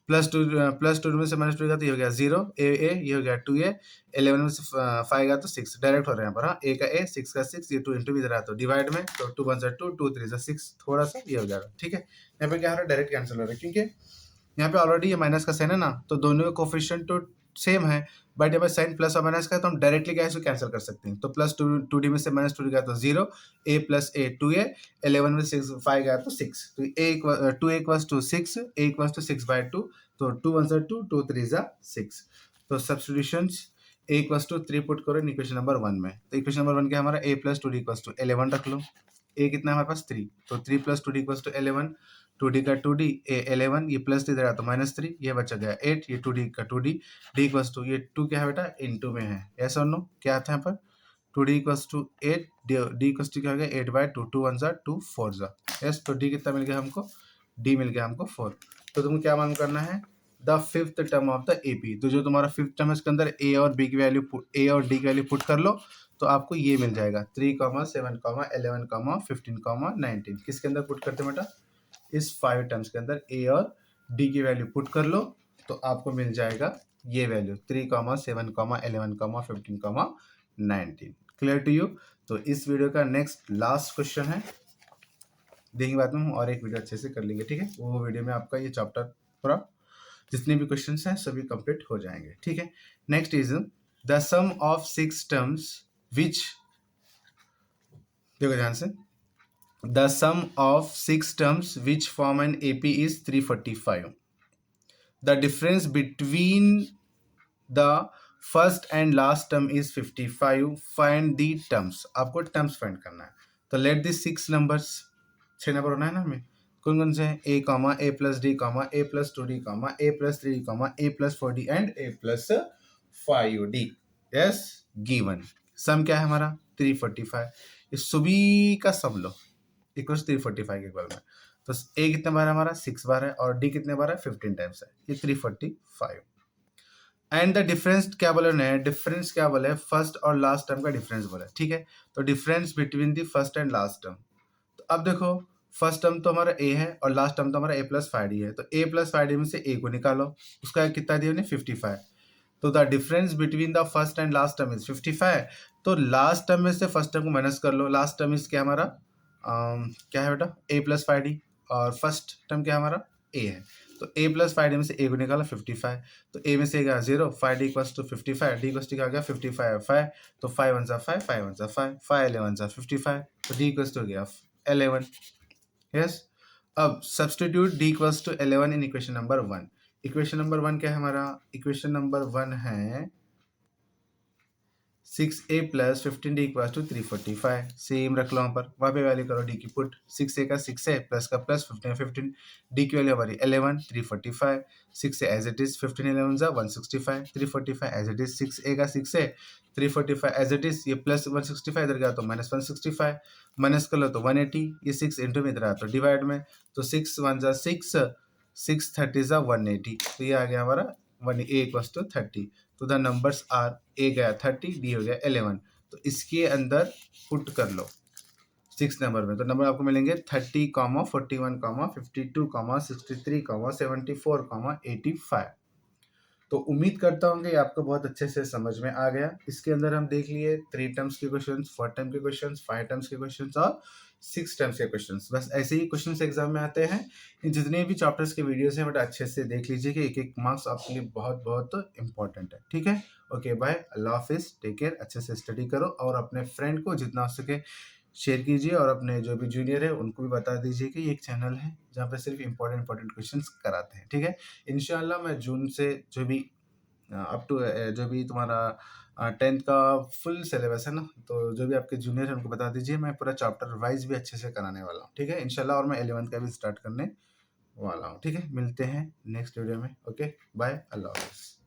+2 में से -2 गया तो ये हो गया 0, ये हो गया 2a, 11 में से 5 गया तो 6, डायरेक्ट हो रहा है यहाँ पर, हाँ, a का a, 6 का 6, ये 2 इंटू भी दे रहा है, तो डिवाइड में, तो 2 1 2, 2 3 6, थोड़ा सा ये हो जाएगा, ठीक है। यहाँ पे क्या हो रहा है, डायरेक्ट कैंसिल हो रहा है, क्योंकि यहाँ पे ऑलरेडी ये माइनस का साइन है ना, तो दोनों का कोफिशिएंट तो सेम है, बट यहाँ पे साइन प्लस और माइनस का है, तो हम डायरेक्टली क्या इसको कैंसिल कर सकते हैं, तो +2d में से -2d गया तो 0, a + a 2a, 11 में 6 5 गया तो 6, तो a 2a = 6, a = 6/2, तो 2 1 2, 2 3 6, तो सब्स्टिट्यूशंस a = 3 पुट करो इन इक्वेशन नंबर 1 में, तो इक्वेशन नंबर 1 क्या हमारा, a + 2d = 11 रख लो, a कितना है हमारे पास 3, तो 3 + 2d = 11, 2d का 2d, a 11, ये प्लस दे रहा तो -3, ये बचा गया 8, ये 2d का 2d, d = 2, ये 2 क्या है बेटा, इनटू में है, ऐसा नो क्या था यहाँ पर, 2d = 8, d = क्या हो गया 8/2, 2 1 2 4 यस, तो d कितना मिल गया हमको, d मिल गया हमको 4, तो तुमको क्या मालूम करना है, the fifth term of the AP, तो जो तुम्हारा फिफ्थ टर्म है इसके अंदर a और b की वैल्यू, a और d की वैल्यू पुट कर लो, तो आपको ये मिल जाएगा 3, 7, 11, 15, 19, किसके अंदर पुट करते हैं बेटा, इस 5 टर्म्स के अंदर a और d की वैल्यू पुट कर लो, तो आपको मिल जाएगा ये वैल्यू 3, 7, 11, 15, 19, क्लियर टू यू। तो इस वीडियो का नेक्स्ट लास्ट क्वेश्चन है, देखेंगे बाद में हम और एक वीडियो अच्छे से कर लेंगे, ठीक है, वो वीडियो में आपका ये चैप्टर पूरा जितने भी क्वेश्चंस हैं सभी कंप्लीट हो जाएंगे, ठीक है। Next is the sum of 6 terms which, देखो ध्यान से, the sum of 6 terms which form an AP is 345. The difference between the first and last term is 55. Find the terms. आपको terms find करना है, तो let the 6 numbers, 6 नंबर होना है ना हमें, कौन कौन से हैं, a, a + d, a + 2d, a + 3d, a + 4d and a + 5d, yes, given सम क्या है हमारा 345, इस सभी का सम लो इक्वल्स 345 के इक्वल में, तो a कितने बार है हमारा 6 बार है, और d कितने बार है 15 टाइम्स है, ये 345, एंड द डिफरेंस क्या बोले उन्हें, डिफरेंस क्या बोले, फर्स्ट और लास्ट टर्म का डिफरेंस बोले, ठीक है, तो difference between the first and last term, तो अब देखो फर्स्ट टर्म तो हमारा a है और लास्ट टर्म तो हमारा a + 5d है, तो a + 5d में से a को निकालो, उसका कितना दिया उन्हें 55, तो the difference between the first and last term is 55, तो लास्ट टर्म में से फर्स्ट टर्म को माइनस कर लो, लास्ट टर्म इज क्या हमारा क्या है बेटा a + 5d, और फर्स्ट टर्म क्या हमारा a है, तो a + 5d में से a को निकाला 55, तो a में से गया 0, 5d = 55, d = क्या गया 55 5, तो 5 1 5, 5 1 5, 5 11 55, तो d = गया 11, यस। अब सब्सटीट्यूट d = 11 इन इक्वेशन नंबर 1, इक्वेशन नंबर 1 क्या है हमारा, इक्वेशन नंबर 1 है 6a + 15d = 345, सेम रख लो वहाँ पे वैल्यू करो d की पुट, 6a का 6 है, प्लस का प्लस, 15 15, d की वैल्यू हमारी 11, 345, 6 से as it is, 15 11 165, 345 as it is, 6a का 6 है, 345 एज इट इज, ये प्लस 165 इधर गया तो -165, माइनस कर लो तो 180, ये 6 इंटू में इधर आया तो डिवाइड में, तो 6 1 6, 6 30 180, तो ये आ गया हमारा 1a = 30, तो द नंबर्स आर, a गया 30, d हो गया 11, तो इसके अंदर पुट कर लो 6 नंबर में, तो नंबर आपको मिलेंगे 30, 41, 52, 63, 74, 85, तो उम्मीद करता हूँ कि आपको बहुत अच्छे से समझ में आ गया। इसके अंदर हम देख लिए 3 टर्म्स के क्वेश्चंस, 4 टर्म के क्वेश्चंस, 5 टर्म्स के क्वेश्चंस और 6 टर्म्स के क्वेश्चंस, बस ऐसे ही क्वेश्चंस एग्जाम में आते हैं। इन जितने भी चैप्टर्स के वीडियोस हैं बट अच्छे से देख लीजिए कि एक एक मार्क्स आपके लिए बहुत बहुत इंपॉर्टेंट है, ठीक है। ओके बाय, अल्लाह हाफिज़, टेक केयर, अच्छे से स्टडी करो और अपने फ्रेंड को जितना हो सके शेयर कीजिए, और अपने जो भी जूनियर है उनको भी बता दीजिए कि ये एक चैनल है जहाँ पे सिर्फ इंपॉर्टेंट क्वेश्चंस कराते हैं, ठीक है। इंशाल्लाह मैं जून से जो भी अप टू जो भी तुम्हारा 10th का फुल सिलेबस है ना, तो जो भी आपके जूनियर है उनको बता दीजिए, मैं पूरा चैप्टर वाइज भी अच्छे से कराने वाला हूँ, ठीक है इंशाल्लाह, और मैं 11th का भी स्टार्ट करने वाला हूँ, ठीक है। मिलते हैं नेक्स्ट वीडियो में, ओके बाय, अल्लाह हाफिज़।